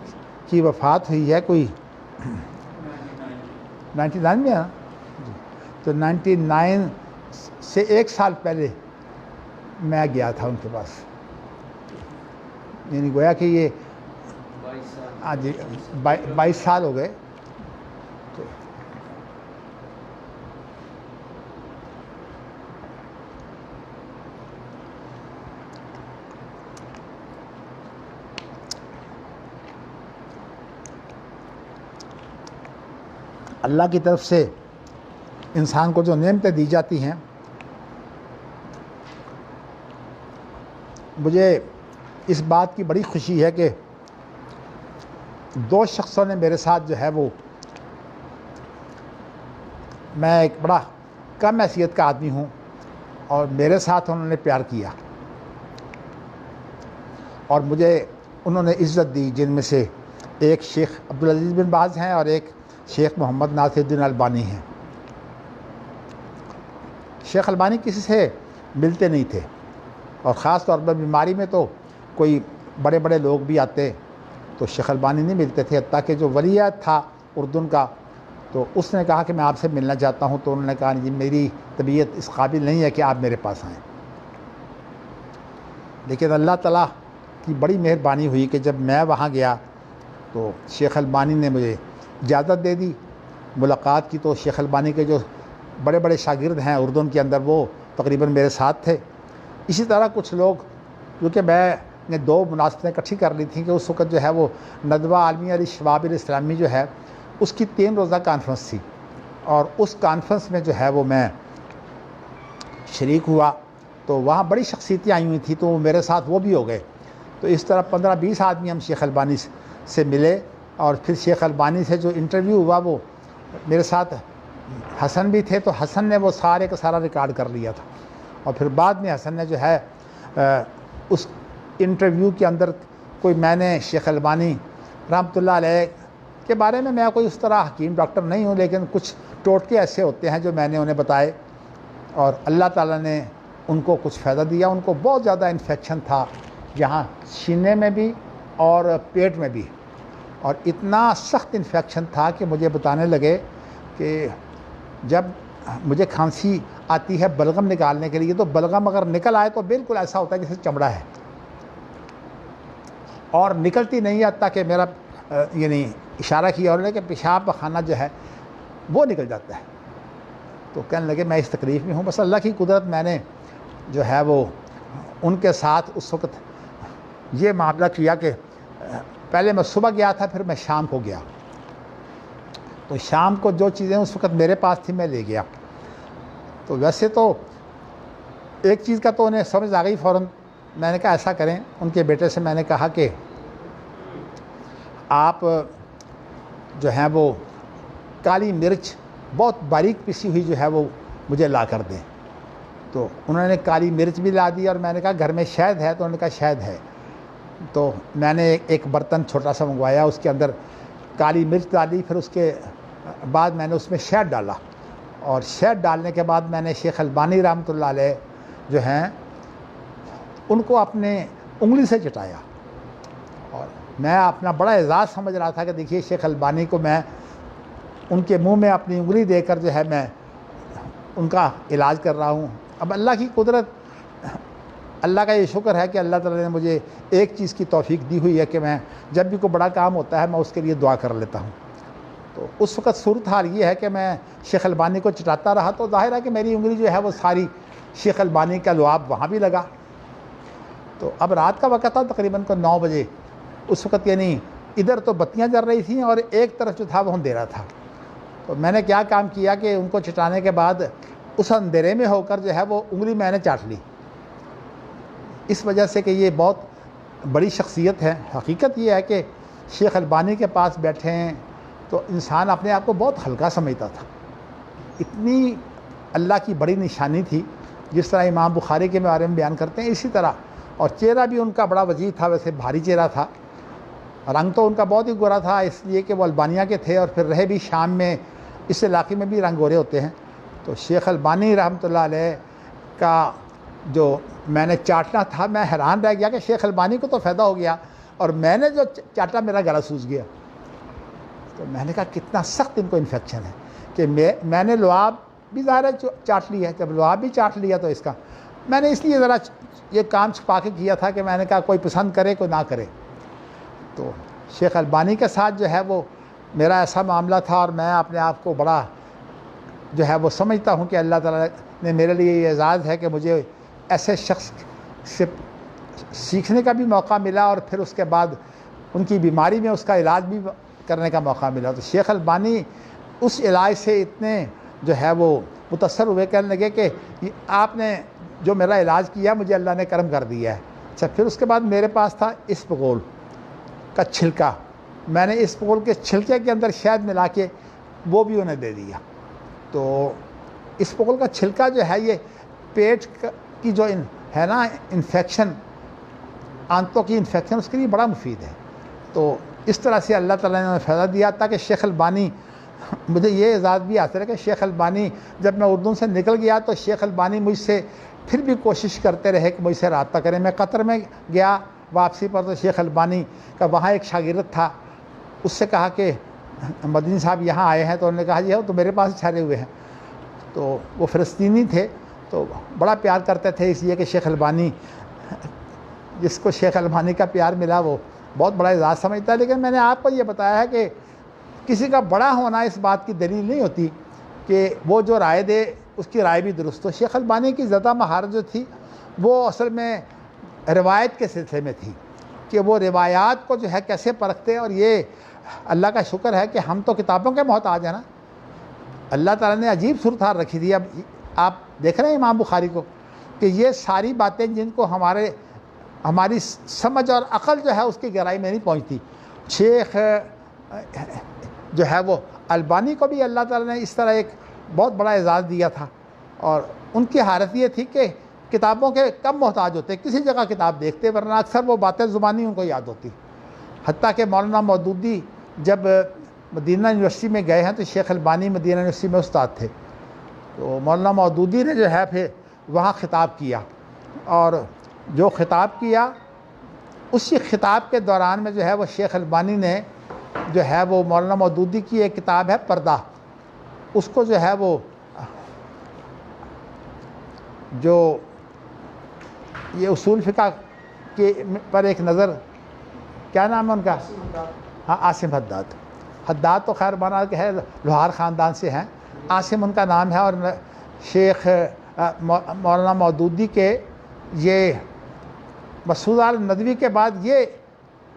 کی وفات ہوئی ہے کوئی 99 میں ہے نا، تو 99 سے 1 سال پہلے میں گیا تھا ان کے پاس، یعنی گویا کہ یہ 22 سال ہو گئے۔ اللہ کی طرف سے انسان کو جو نعمتیں دی جاتی ہیں، مجھے اس بات کی بڑی خوشی ہے کہ 2 شخصوں نے میرے ساتھ جو ہے وہ، میں ایک بڑا کم حیثیت کا آدمی ہوں اور میرے ساتھ انہوں نے پیار کیا اور مجھے انہوں نے عزت دی، جن میں سے ایک شیخ عبدالعزیز بن باز ہیں اور ایک شیخ محمد ناصر الدین البانی ہیں۔ شیخ البانی کسی سے ملتے نہیں تھے، اور خاص طور پر بیماری میں تو کوئی بڑے بڑے لوگ بھی آتے تو شیخ البانی نہیں ملتے تھے، حتیٰ کہ جو ولی عہد تھا اردن کا تو اس نے کہا کہ میں آپ سے ملنا چاہتا ہوں، تو انہوں نے کہا جی میری طبیعت اس قابل نہیں ہے کہ آپ میرے پاس آئیں۔ لیکن اللہ تعالیٰ کی بڑی مہربانی ہوئی کہ جب میں وہاں گیا تو شیخ البانی نے مجھے اجازت دے دی ملاقات کی۔ تو شیخ البانی کے جو بڑے بڑے شاگرد ہیں اردن کے اندر وہ تقریباً میرے ساتھ تھے۔ اسی طرح کچھ لوگ، کیونکہ میں نے 2 مناسبتیں اکٹھی کر لی تھیں کہ اس وقت جو ہے وہ ندوہ عالمیہ للشباب الاسلامی جو ہے اس کی 3 روزہ کانفرنس تھی، اور اس کانفرنس میں جو ہے وہ میں شریک ہوا تو وہاں بڑی شخصیتیں آئی ہوئی تھیں، تو میرے ساتھ وہ بھی ہو گئے۔ تو اس طرح 15-20 آدمی ہم شیخ البانی سے ملے، اور پھر شیخ البانی سے جو انٹرویو ہوا وہ میرے ساتھ حسن بھی تھے، تو حسن نے وہ سارے کا سارا ریکارڈ کر لیا تھا، اور پھر بعد میں حسن نے جو ہے اس انٹرویو کے اندر کوئی، میں نے شیخ البانی رحمۃ اللہ علیہ کے بارے میں کوئی اس طرح حکیم ڈاکٹر نہیں ہوں، لیکن کچھ ٹوٹکے ایسے ہوتے ہیں جو میں نے انہیں بتائے، اور اللہ تعالیٰ نے ان کو کچھ فائدہ دیا۔ ان کو بہت زیادہ انفیکشن تھا یہاں سینے میں بھی اور پیٹ میں بھی، اور اتنا سخت انفیکشن تھا کہ مجھے بتانے لگے کہ جب مجھے کھانسی آتی ہے بلغم نکالنے کے لیے، تو بلغم اگر نکل آئے تو بالکل ایسا ہوتا ہے جیسے چمڑا ہے، اور نکلتی نہیں ہے، تاکہ میرا یعنی اشارہ کیا اور کہ پیشاب پخانہ جو ہے وہ نکل جاتا ہے۔ تو کہنے لگے میں اس تکلیف میں ہوں، بس اللہ کی قدرت، میں نے جو ہے وہ ان کے ساتھ اس وقت یہ معاملہ کیا کہ پہلے میں صبح گیا تھا، پھر میں شام کو گیا، تو شام کو جو چیزیں اس وقت میرے پاس تھی میں لے گیا۔ تو ویسے تو ایک چیز کا تو انہیں سمجھ آ گئی فوراً، میں نے کہا ایسا کریں، ان کے بیٹے سے میں نے کہا کہ آپ جو ہیں وہ کالی مرچ بہت باریک پسی ہوئی جو ہے وہ مجھے لا کر دیں۔ تو انہوں نے کالی مرچ بھی لا دی، اور میں نے کہا گھر میں شہد ہے؟ تو انہوں نے کہا شہد ہے۔ تو میں نے ایک برتن چھوٹا سا منگوایا، اس کے اندر کالی مرچ ڈالی، پھر اس کے بعد میں نے اس میں شہد ڈالا، اور شہد ڈالنے کے بعد میں نے شیخ البانی رحمۃ اللہ علیہ جو ہیں ان کو اپنے انگلی سے چٹایا، اور میں اپنا بڑا اعزاز سمجھ رہا تھا کہ دیکھیے شیخ البانی کو میں ان کے منہ میں اپنی انگلی دے کر جو ہے میں ان کا علاج کر رہا ہوں۔ اب اللہ کی قدرت، اللہ کا یہ شکر ہے کہ اللہ تعالیٰ نے مجھے ایک چیز کی توفیق دی ہوئی ہے کہ میں جب بھی کوئی بڑا کام ہوتا ہے میں اس کے لیے دعا کر لیتا ہوں۔ تو اس وقت صورتحال یہ ہے کہ میں شیخ البانی کو چٹاتا رہا، تو ظاہر ہے کہ میری انگلی جو ہے وہ ساری شیخ البانی کا لعاب وہاں بھی لگا۔ تو اب رات کا وقت تھا، تقریباً کو 9 بجے، اس وقت یعنی ادھر تو بتیاں جل رہی تھیں اور ایک طرف جو تھا وہ اندھیرا تھا۔ تو میں نے کیا کام کیا کہ ان کو چٹانے کے بعد اس اندھیرے میں ہو کر جو ہے وہ انگلی میں نے چاٹ لی، اس وجہ سے کہ یہ بہت بڑی شخصیت ہے۔ حقیقت یہ ہے کہ شیخ البانی کے پاس بیٹھے ہیں تو انسان اپنے آپ کو بہت ہلکا سمجھتا تھا، اتنی اللہ کی بڑی نشانی تھی، جس طرح امام بخاری کے بارے میں بیان کرتے ہیں اسی طرح۔ اور چہرہ بھی ان کا بڑا وجیح تھا، ویسے بھاری چہرہ تھا، رنگ تو ان کا بہت ہی گورا تھا، اس لیے کہ وہ البانیہ کے تھے اور پھر رہے بھی شام میں، اس علاقے میں بھی رنگ گورے ہوتے ہیں۔ تو شیخ البانی رحمۃ اللہ علیہ کا جو میں نے چاٹنا تھا، میں حیران رہ گیا کہ شیخ البانی کو تو فائدہ ہو گیا، اور میں نے جو چاٹا میرا گلا سوج گیا۔ تو میں نے کہا کتنا سخت ان کو انفیکشن ہے کہ میں نے لعاب بھی ظاہر چاٹ لیا ہے، جب لعاب بھی چاٹ لیا تو اس کا میں نے اس لیے ذرا یہ کام چھپا کے کیا تھا کہ میں نے کہا کوئی پسند کرے کوئی نہ کرے۔ تو شیخ البانی کے ساتھ جو ہے وہ میرا ایسا معاملہ تھا، اور میں اپنے آپ کو بڑا جو ہے وہ سمجھتا ہوں کہ اللہ تعالیٰ نے میرے لیے یہ اعزاز ہے کہ مجھے ایسے شخص سے سیکھنے کا بھی موقع ملا، اور پھر اس کے بعد ان کی بیماری میں اس کا علاج بھی کرنے کا موقع ملا۔ تو شیخ البانی اس علاج سے اتنے جو ہے وہ متاثر ہوئے، کہنے لگے کہ آپ نے جو میرا علاج کیا مجھے اللہ نے کرم کر دیا ہے۔ اچھا، پھر اس کے بعد میرے پاس تھا اسپغول کا چھلکا، میں نے اسپغول کے چھلکے کے اندر شہد ملا کے وہ بھی انہیں دے دیا۔ تو اسپغول کا چھلکا جو ہے یہ پیٹ کی جو ہے نا انفیکشن، آنتوں کی انفیکشن، اس کے لیے بڑا مفید ہے۔ تو اس طرح سے اللہ تعالیٰ نے فائدہ دیا، تاکہ شیخ البانی مجھے یہ اعزاز بھی حاصل ہے کہ شیخ البانی جب میں اردو سے نکل گیا تو شیخ البانی مجھ سے پھر بھی کوشش کرتے رہے کہ مجھ سے رابطہ کریں. میں قطر میں گیا واپسی پر تو شیخ البانی کا وہاں ایک شاگرد تھا, اس سے کہا کہ مدنی صاحب یہاں آئے ہیں, تو انہوں نے کہا جی تو میرے پاس ٹھہرے ہوئے ہیں. تو وہ فلسطینی تھے تو بڑا پیار کرتے تھے, اس لیے کہ شیخ البانی, جس کو شیخ البانی کا پیار ملا وہ بہت بڑا اعزاز سمجھتا ہے. لیکن میں نے آپ کو یہ بتایا ہے کہ کسی کا بڑا ہونا اس بات کی دلیل نہیں ہوتی کہ وہ جو رائے دے اس کی رائے بھی درست ہو. شیخ البانی کی زیادہ مہارت جو تھی وہ اصل میں روایت کے سلسلے میں تھی کہ وہ روایات کو جو ہے کیسے پرکھتے. اور یہ اللہ کا شکر ہے کہ ہم تو کتابوں کے محتاج ہیں نا. اللہ تعالیٰ نے عجیب صورتحال رکھی تھی. اب آپ دیکھ رہے ہیں امام بخاری کو کہ یہ ساری باتیں جن کو ہماری سمجھ اور عقل جو ہے اس کی گہرائی میں نہیں پہنچتی. شیخ جو ہے وہ البانی کو بھی اللہ تعالیٰ نے اس طرح ایک بہت بڑا اعزاز دیا تھا, اور ان کی حالت یہ تھی کہ کتابوں کے کم محتاج ہوتے, کسی جگہ کتاب دیکھتے, ورنہ اکثر وہ باتیں زبانی ان کو یاد ہوتی. حتیٰ کہ مولانا مودودی جب مدینہ یونیورسٹی میں گئے ہیں تو شیخ البانی مدینہ یونیورسٹی میں استاد تھے, تو مولانا مودودی نے جو ہے پھر وہاں خطاب کیا, اور جو خطاب کیا اسی خطاب کے دوران میں جو ہے وہ شیخ البانی نے جو ہے وہ مولانا مودودی کی ایک کتاب ہے پردہ, اس کو جو ہے وہ جو یہ اصول فقہ کے پر ایک نظر, کیا نام ہے ان کا, ہاں عاصم حداد. حداد تو خیر بنا کہ ہے لوہار خاندان سے ہیں, عاصم ان کا نام ہے. اور شیخ مولانا مودودی کے یہ مسعود عالم ندوی کے بعد یہ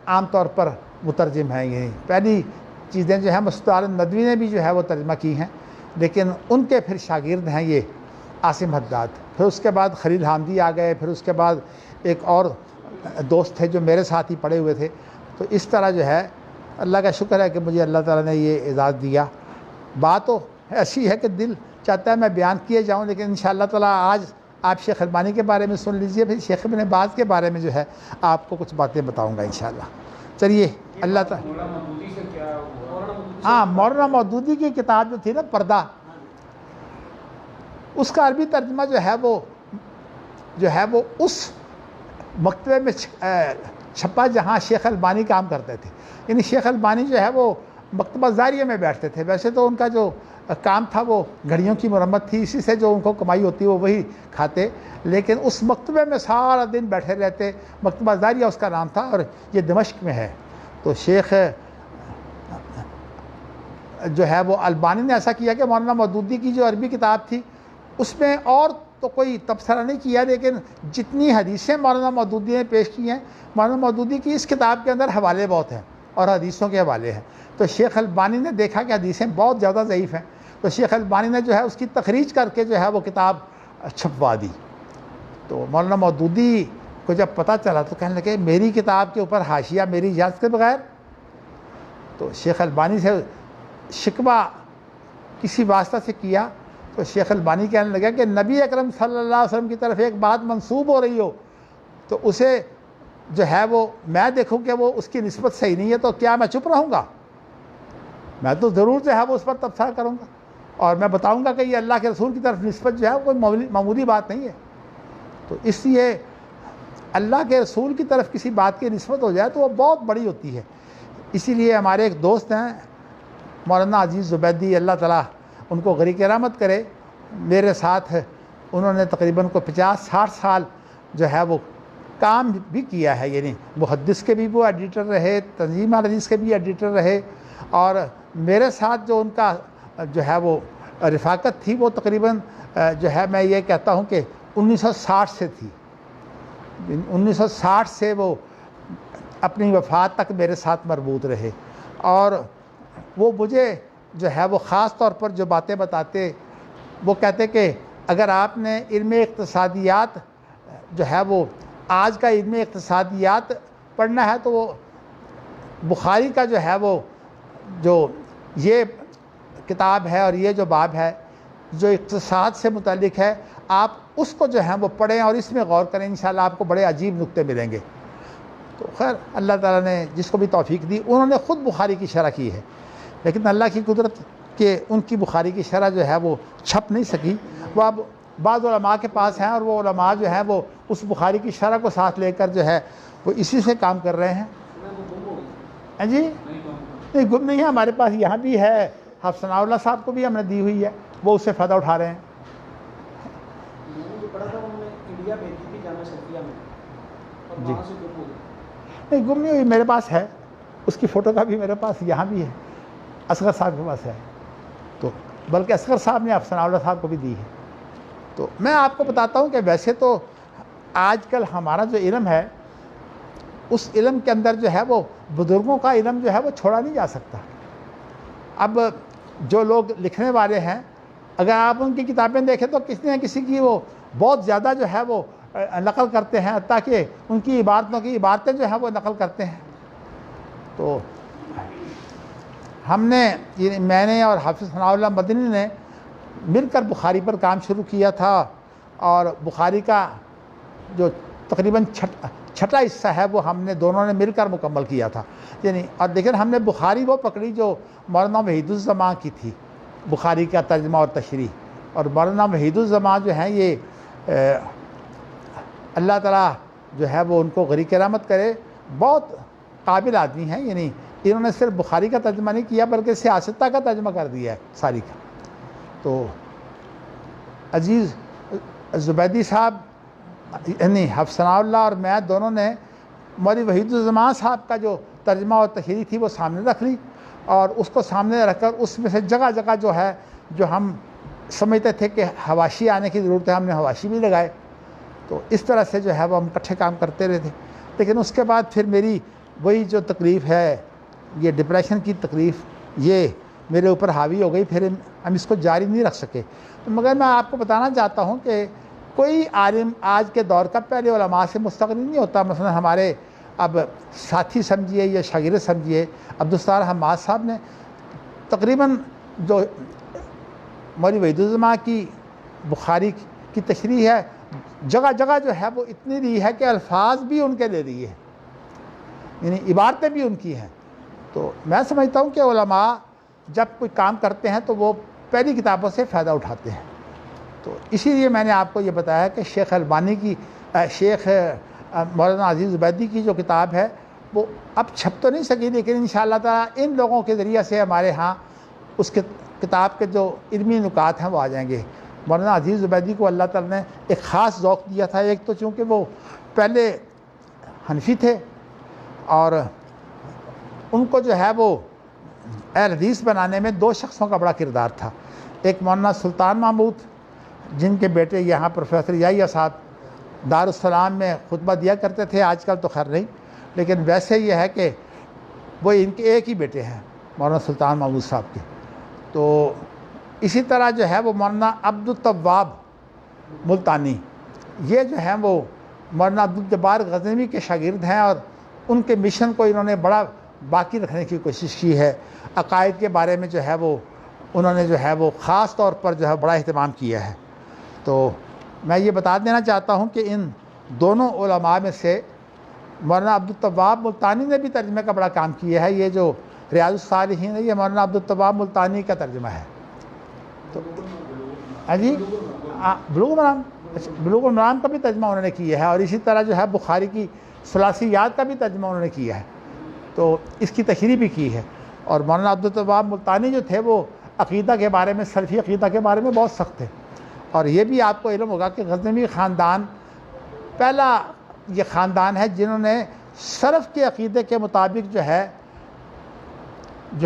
عام طور پر مترجم ہیں. یہ پہلی چیزیں جو ہیں مسعود عالم ندوی نے بھی جو ہے وہ ترجمہ کی ہیں, لیکن ان کے پھر شاگرد ہیں یہ عاصم حداد. پھر اس کے بعد خلیل حامدی آ گئے, پھر اس کے بعد ایک اور دوست تھے جو میرے ساتھ ہی پڑھے ہوئے تھے. تو اس طرح جو ہے اللہ کا شکر ہے کہ مجھے اللہ تعالیٰ نے یہ اعزاز دیا. بات تو ایسی ہے کہ دل چاہتا ہے میں بیان کیے جاؤں, لیکن انشاءاللہ تعالیٰ آج آپ شیخ البانی کے بارے میں سن لیجئے, پھر شیخ ابن باز کے بارے میں جو ہے آپ کو کچھ باتیں بتاؤں گا انشاءاللہ. چلیے اللہ تعالیٰ. ہاں مولانا مودودی کی کتاب جو تھی نا پردہ, اس کا عربی ترجمہ جو ہے وہ اس مکتبے میں چھپا جہاں شیخ البانی کام کرتے تھے. یعنی شیخ البانی جو ہے وہ مکتبہ زاریہ میں بیٹھتے تھے. ویسے تو ان کا جو کام تھا وہ گھڑیوں کی مرمت تھی, اسی سے جو ان کو کمائی ہوتی وہ وہی کھاتے, لیکن اس مکتبے میں سارا دن بیٹھے رہتے. مکتبہ زاریہ اس کا نام تھا, اور یہ دمشق میں ہے. تو شیخ جو ہے وہ البانی نے ایسا کیا کہ مولانا مودودی کی جو عربی کتاب تھی اس میں اور تو کوئی تبصرہ نہیں کیا, لیکن جتنی حدیثیں مولانا مودودی نے پیش کی ہیں, مولانا مودودی کی اس کتاب کے اندر حوالے بہت ہیں اور حدیثوں کے حوالے ہیں. تو شیخ البانی نے دیکھا کہ حدیثیں بہت زیادہ ضعیف ہیں, تو شیخ البانی نے جو ہے اس کی تخریج کر کے جو ہے وہ کتاب چھپوا دی. تو مولانا مودودی کو جب پتہ چلا تو کہنے لگے میری کتاب کے اوپر حاشیہ میری اجازت کے بغیر. تو شیخ البانی سے شکوہ کسی واسطہ سے کیا, تو شیخ البانی کہنے لگا کہ نبی اکرم صلی اللہ علیہ وسلم کی طرف ایک بات منسوب ہو رہی ہو تو اسے جو ہے وہ میں دیکھوں کہ وہ اس کی نسبت صحیح نہیں ہے, تو کیا میں چپ رہوں گا؟ میں تو ضرور جو ہے وہ اس پر تبصرہ کروں گا, اور میں بتاؤں گا کہ یہ اللہ کے رسول کی طرف نسبت جو ہے کوئی معمولی بات نہیں ہے. تو اس لیے اللہ کے رسول کی طرف کسی بات کی نسبت ہو جائے تو وہ بہت بڑی ہوتی ہے. اسی لیے ہمارے ایک دوست ہیں مولانا عزیز زبیدی, اللہ تعالیٰ ان کو غریق رحمت کرے, میرے ساتھ انہوں نے تقریباً کو 50-60 سال جو ہے وہ کام بھی کیا ہے. یعنی محدث کے بھی وہ ایڈیٹر رہے, تنظیم الحدیث کے بھی ایڈیٹر رہے, اور میرے ساتھ جو ان کا جو ہے وہ رفاقت تھی وہ تقریباً جو ہے میں یہ کہتا ہوں کہ 1960 سے تھی. 1960 سے وہ اپنی وفات تک میرے ساتھ مربوط رہے, اور وہ مجھے جو ہے وہ خاص طور پر جو باتیں بتاتے, وہ کہتے کہ اگر آپ نے علم اقتصادیات جو ہے وہ آج کا علم اقتصادیات پڑھنا ہے تو وہ بخاری کا جو ہے وہ جو یہ کتاب ہے اور یہ جو باب ہے جو اقتصاد سے متعلق ہے, آپ اس کو جو ہے وہ پڑھیں اور اس میں غور کریں, انشاءاللہ آپ کو بڑے عجیب نکتے ملیں گے. تو خیر اللہ تعالیٰ نے جس کو بھی توفیق دی, انہوں نے خود بخاری کی شرح کی ہے, لیکن اللہ کی قدرت کہ ان کی بخاری کی شرح جو ہے وہ چھپ نہیں سکی، وہ اب بعض علماء کے پاس ہیں، اور وہ علماء جو ہیں وہ اس بخاری کی شرح کو ساتھ لے کر جو ہے وہ اسی سے کام کر رہے ہیں۔ ہاں جی، نہیں گم نہیں ہے، ہمارے پاس یہاں بھی ہے، حافظ ثناء اللہ صاحب کو بھی ہم نے دی ہوئی ہے، وہ اس سے فائدہ اٹھا رہے ہیں۔ جی نہیں گم نہیں ہوئی، میرے پاس ہے، اس کی فوٹو کا بھی میرے پاس یہاں بھی ہے، اصغر صاحب کے پاس ہے، تو بلکہ اصغر صاحب نے حافظ ثناء اللہ صاحب کو بھی دی ہے۔ تو میں آپ کو بتاتا ہوں کہ ویسے تو آج کل ہمارا جو علم ہے، اس علم کے اندر جو ہے وہ بزرگوں کا علم جو ہے وہ چھوڑا نہیں جا سکتا۔ اب جو لوگ لکھنے والے ہیں، اگر آپ ان کی کتابیں دیکھیں تو کسی نہ کسی کی وہ بہت زیادہ جو ہے وہ نقل کرتے ہیں، حتیٰ کہ ان کی عبارتوں کی عبارتیں جو ہیں وہ نقل کرتے ہیں۔ تو ہم نے میں نے اور حافظ ثناء اللہ مدنی نے مل کر بخاری پر کام شروع کیا تھا، اور بخاری کا جو تقریباً چھٹا حصہ ہے وہ ہم نے دونوں نے مل کر مکمل کیا تھا، یعنی اور لیکن ہم نے بخاری وہ پکڑی جو مولانا وحید الزمان کی تھی، بخاری کا ترجمہ اور تشریح۔ اور مولانا وحید الزمان جو ہیں یہ اللہ تعالیٰ جو ہے وہ ان کو غریق رحمت کرے، بہت قابل آدمی ہیں، یعنی انہوں نے صرف بخاری کا ترجمہ نہیں کیا بلکہ سیاستہ کا ترجمہ کر دیا ہے ساری کا۔ تو عزیز زبیدی صاحب یعنی حافظ ثناء اللہ اور میں دونوں نے مولوی وحید الزمان صاحب کا جو ترجمہ اور تشریح تھی وہ سامنے رکھ لی، اور اس کو سامنے رکھ کر اس میں سے جگہ جگہ جو ہے جو ہم سمجھتے تھے کہ حواشی آنے کی ضرورت ہے، ہم نے حواشی بھی لگائے۔ تو اس طرح سے جو ہے وہ ہم اکٹھے کام کرتے رہے تھے، لیکن اس کے بعد پھر میری وہی جو تکلیف ہے، یہ ڈپریشن کی تکلیف، یہ میرے اوپر حاوی ہو گئی، پھر ہم اس کو جاری نہیں رکھ سکے۔ مگر میں آپ کو بتانا چاہتا ہوں کہ کوئی عالم آج کے دور کا پہلے علماء سے مستغنی نہیں ہوتا۔ مثلا ہمارے اب ساتھی سمجھیے یا شاگرد سمجھیے، عبدالستار حماد صاحب نے تقریباً جو مولوی وحید الزمان کی بخاری کی تشریح ہے، جگہ جگہ جو ہے وہ اتنی دی ہے کہ الفاظ بھی ان کے لے دیے ہیں، یعنی عبارتیں بھی ان کی ہیں۔ تو میں سمجھتا ہوں کہ علماء جب کوئی کام کرتے ہیں تو وہ پہلی کتابوں سے فائدہ اٹھاتے ہیں۔ تو اسی لیے میں نے آپ کو یہ بتایا کہ شیخ البانی کی شیخ مولانا عزیز زبیدی کی جو کتاب ہے وہ اب چھپ تو نہیں سکی، لیکن انشاءاللہ تعالیٰ ان لوگوں کے ذریعہ سے ہمارے ہاں اس کتاب کے جو علمی نکات ہیں وہ آ جائیں گے۔ مولانا عزیز زبیدی کو اللہ تعالیٰ نے ایک خاص ذوق دیا تھا، ایک تو چونکہ وہ پہلے حنفی تھے، اور ان کو جو ہے وہ اہل حدیث بنانے میں دو شخصوں کا بڑا کردار تھا۔ ایک مولانا سلطان محمود، جن کے بیٹے یہاں پروفیسر یحییٰ صاحب دارالسلام میں خطبہ دیا کرتے تھے، آج کل تو خیر نہیں، لیکن ویسے یہ ہے کہ وہ ان کے ایک ہی بیٹے ہیں مولانا سلطان محمود صاحب کے۔ تو اسی طرح جو ہے وہ مولانا عبدالتواب ملتانی، یہ جو ہیں وہ مولانا عبدالجبار غزنوی کے شاگرد ہیں، اور ان کے مشن کو انہوں نے بڑا باقی رکھنے کی کوشش کی ہے۔ عقائد کے بارے میں جو ہے وہ انہوں نے جو ہے وہ خاص طور پر جو ہے بڑا اہتمام کیا ہے۔ تو میں یہ بتا دینا چاہتا ہوں کہ ان دونوں علماء میں سے مولانا عبدالتواب ملتانی نے بھی ترجمے کا بڑا کام کیا ہے۔ یہ جو ریاض الصالحین ہے یہ مولانا عبدالتواب ملتانی کا ترجمہ ہے۔ تو ہاں جی، بلوغ المرام، بلوغ المرام کا بھی ترجمہ انہوں نے کیا ہے، اور اسی طرح جو ہے بخاری کی ثلاثیات کا بھی ترجمہ انہوں نے کیا ہے، تو اس کی تشریح بھی کی ہے۔ اور مولانا عبدالتواب ملتانی جو تھے وہ عقیدہ کے بارے میں، سلفی عقیدہ کے بارے میں بہت سخت تھے، اور یہ بھی آپ کو علم ہوگا کہ غزنوی خاندان پہلا یہ خاندان ہے جنہوں نے سلف کے عقیدے کے مطابق جو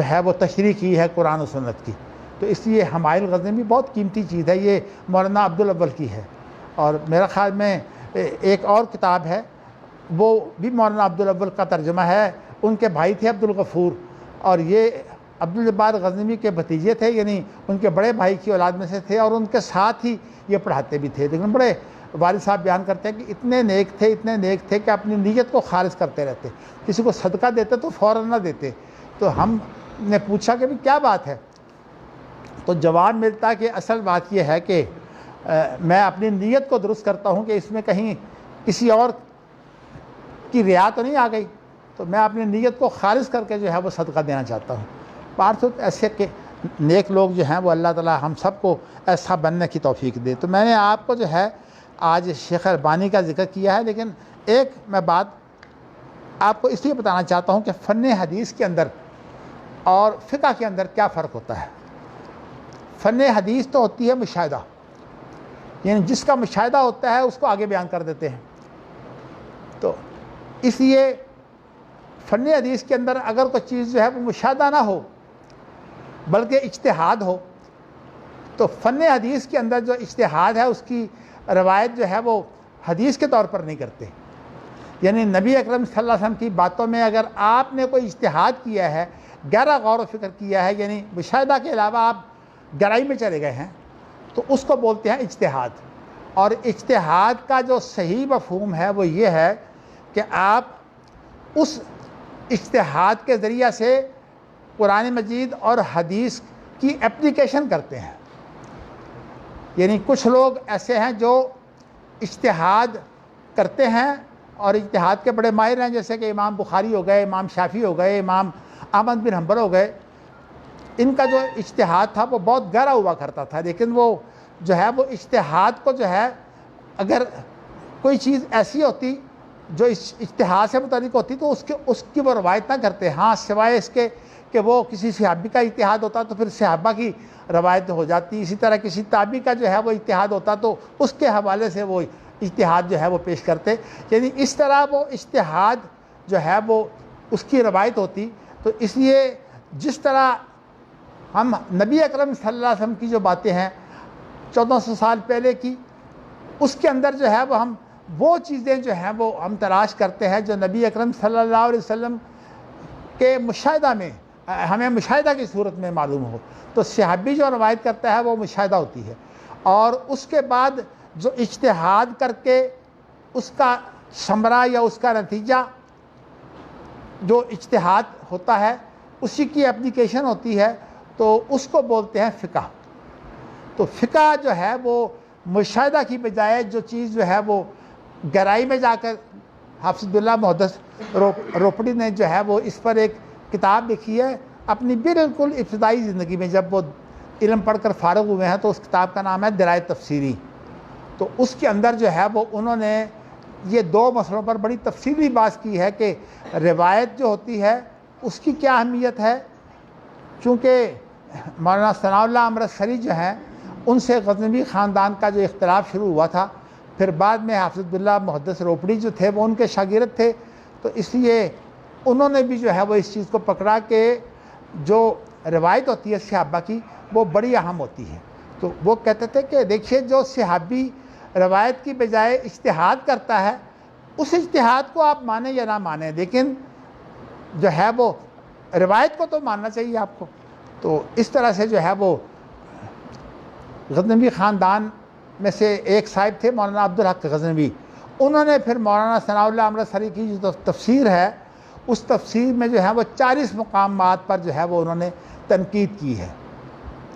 ہے وہ تشریح کی ہے قرآن و سنت کی۔ تو اس لیے حمائل غزنوی بہت قیمتی چیز ہے، یہ مولانا عبدالاول کی ہے۔ اور میرا خیال میں ایک اور کتاب ہے، وہ بھی مولانا عبدالاول کا ترجمہ ہے، ان کے بھائی تھے عبدالغفور، اور یہ عبدالجبار غزنوی کے بھتیجے تھے، یعنی ان کے بڑے بھائی کی اولاد میں سے تھے، اور ان کے ساتھ ہی یہ پڑھاتے بھی تھے۔ لیکن بڑے والد صاحب بیان کرتے ہیں کہ اتنے نیک تھے کہ اپنی نیت کو خالص کرتے رہتے، کسی کو صدقہ دیتے تو فوراً نہ دیتے۔ تو ہم نے پوچھا کہ بھی کیا بات ہے، تو جواب ملتا کہ اصل بات یہ ہے کہ میں اپنی نیت کو درست کرتا ہوں کہ اس میں کہیں کسی اور کی ریا تو نہیں آ گئی، تو میں اپنی نیت کو خالص کر کے جو ہے وہ صدقہ دینا چاہتا ہوں۔ بات ایسے کہ نیک لوگ جو ہیں وہ اللہ تعالی ہم سب کو ایسا بننے کی توفیق دے۔ تو میں نے آپ کو جو ہے آج شیخ البانی کا ذکر کیا ہے، لیکن ایک میں بات آپ کو اس لیے بتانا چاہتا ہوں کہ فن حدیث کے اندر اور فقہ کے اندر کیا فرق ہوتا ہے۔ فن حدیث تو ہوتی ہے مشاہدہ، یعنی جس کا مشاہدہ ہوتا ہے اس کو آگے بیان کر دیتے ہیں۔ تو اس لیے فن حدیث کے اندر اگر کوئی چیز جو ہے وہ مشاہدہ نہ ہو بلکہ اجتہاد ہو، تو فن حدیث کے اندر جو اجتہاد ہے اس کی روایت جو ہے وہ حدیث کے طور پر نہیں کرتے۔ یعنی نبی اکرم صلی اللہ علیہ وسلم کی باتوں میں اگر آپ نے کوئی اجتہاد کیا ہے، گہرا غور و فکر کیا ہے، یعنی مشاہدہ کے علاوہ آپ گہرائی میں چلے گئے ہیں، تو اس کو بولتے ہیں اجتہاد۔ اور اجتہاد کا جو صحیح مفہوم ہے وہ یہ ہے کہ آپ اس اجتہاد کے ذریعہ سے قرآن مجید اور حدیث کی اپلیکیشن کرتے ہیں۔ یعنی کچھ لوگ ایسے ہیں جو اجتہاد کرتے ہیں اور اجتہاد کے بڑے ماہر ہیں، جیسے کہ امام بخاری ہو گئے، امام شافعی ہو گئے، امام احمد بن حنبل ہو گئے۔ ان کا جو اجتہاد تھا وہ بہت گہرا ہوا کرتا تھا، لیکن وہ جو ہے وہ اجتہاد کو جو ہے اگر کوئی چیز ایسی ہوتی جو اجتہاد سے متعلق ہوتی تو اس کی وہ روایت نہ کرتے، ہاں سوائے اس کے کہ وہ کسی صحابی کا اجتہاد ہوتا تو پھر صحابہ کی روایت ہو جاتی، اسی طرح کسی تابعی کا جو ہے وہ اجتہاد ہوتا تو اس کے حوالے سے وہ اجتہاد جو ہے وہ پیش کرتے۔ یعنی اس طرح وہ اجتہاد جو ہے وہ اس کی روایت ہوتی۔ تو اس لیے جس طرح ہم نبی اکرم صلی اللہ علیہ وسلم کی جو باتیں ہیں 1400 سال پہلے کی، اس کے اندر جو ہے وہ ہم وہ چیزیں جو ہیں وہ ہم تلاش کرتے ہیں جو نبی اکرم صلی اللہ علیہ وسلم کے مشاہدہ میں ہمیں مشاہدہ کی صورت میں معلوم ہو۔ تو صحابی جو روایت کرتا ہے وہ مشاہدہ ہوتی ہے، اور اس کے بعد جو اجتہاد کر کے اس کا ثمرہ یا اس کا نتیجہ جو اجتہاد ہوتا ہے اسی کی اپلیکیشن ہوتی ہے، تو اس کو بولتے ہیں فقہ۔ تو فقہ جو ہے وہ مشاہدہ کی بجائے جو چیز جو ہے وہ گہرائی میں جا کر حافظ عبداللہ محدث روپڑی نے جو ہے وہ اس پر ایک کتاب لکھی ہے اپنی بالکل ابتدائی زندگی میں، جب وہ علم پڑھ کر فارغ ہوئے ہیں، تو اس کتاب کا نام ہے درائے تفسیری۔ تو اس کے اندر جو ہے وہ انہوں نے یہ دو مسئلوں پر بڑی تفصیلی بات کی ہے کہ روایت جو ہوتی ہے اس کی کیا اہمیت ہے، چونکہ مولانا ثناء اللہ امرتسری جو ہیں ان سے غزنوی خاندان کا جو اختلاف شروع ہوا تھا، پھر بعد میں حافظ عبداللہ محدث روپڑی جو تھے وہ ان کے شاگرد تھے، تو اس لیے انہوں نے بھی جو ہے وہ اس چیز کو پکڑا کہ جو روایت ہوتی ہے صحابہ کی وہ بڑی اہم ہوتی ہے۔ تو وہ کہتے تھے کہ دیکھیے جو صحابی روایت کی بجائے اجتہاد کرتا ہے اس اجتہاد کو آپ مانیں یا نہ مانیں، لیکن جو ہے وہ روایت کو تو ماننا چاہیے آپ کو۔ تو اس طرح سے جو ہے وہ غزنوی خاندان میں سے ایک صاحب تھے مولانا عبدالحق غزنوی، انہوں نے پھر مولانا ثناء اللہ امرتسری کی جو تفسیر ہے اس تفسیر میں جو ہے وہ 40 مقامات پر جو ہے وہ انہوں نے تنقید کی ہے۔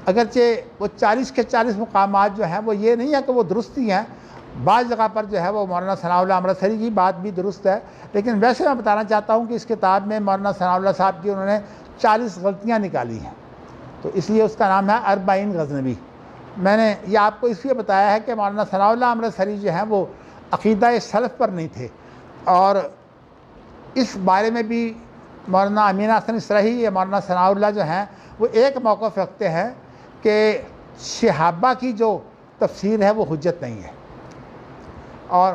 اگرچہ وہ 40 کے 40 مقامات جو ہیں وہ یہ نہیں ہے کہ وہ درست ہی ہیں، بعض جگہ پر جو ہے وہ مولانا ثناء اللہ امرتسری کی بات بھی درست ہے، لیکن ویسے میں بتانا چاہتا ہوں کہ اس کتاب میں مولانا ثناء اللہ صاحب کی انہوں نے 40 غلطیاں نکالی ہیں، تو اس لیے اس کا نام ہے 40 غزنوی۔ میں نے یہ آپ کو اس لیے بتایا ہے کہ مولانا ثناء اللہ امرتسری جو ہیں وہ عقیدہ سلف پر نہیں تھے، اور اس بارے میں بھی مولانا امین حسن اصلاحی یا مولانا ثناء اللہ جو ہیں وہ ایک موقف رکھتے ہیں کہ صحابہ کی جو تفسیر ہے وہ حجت نہیں ہے۔ اور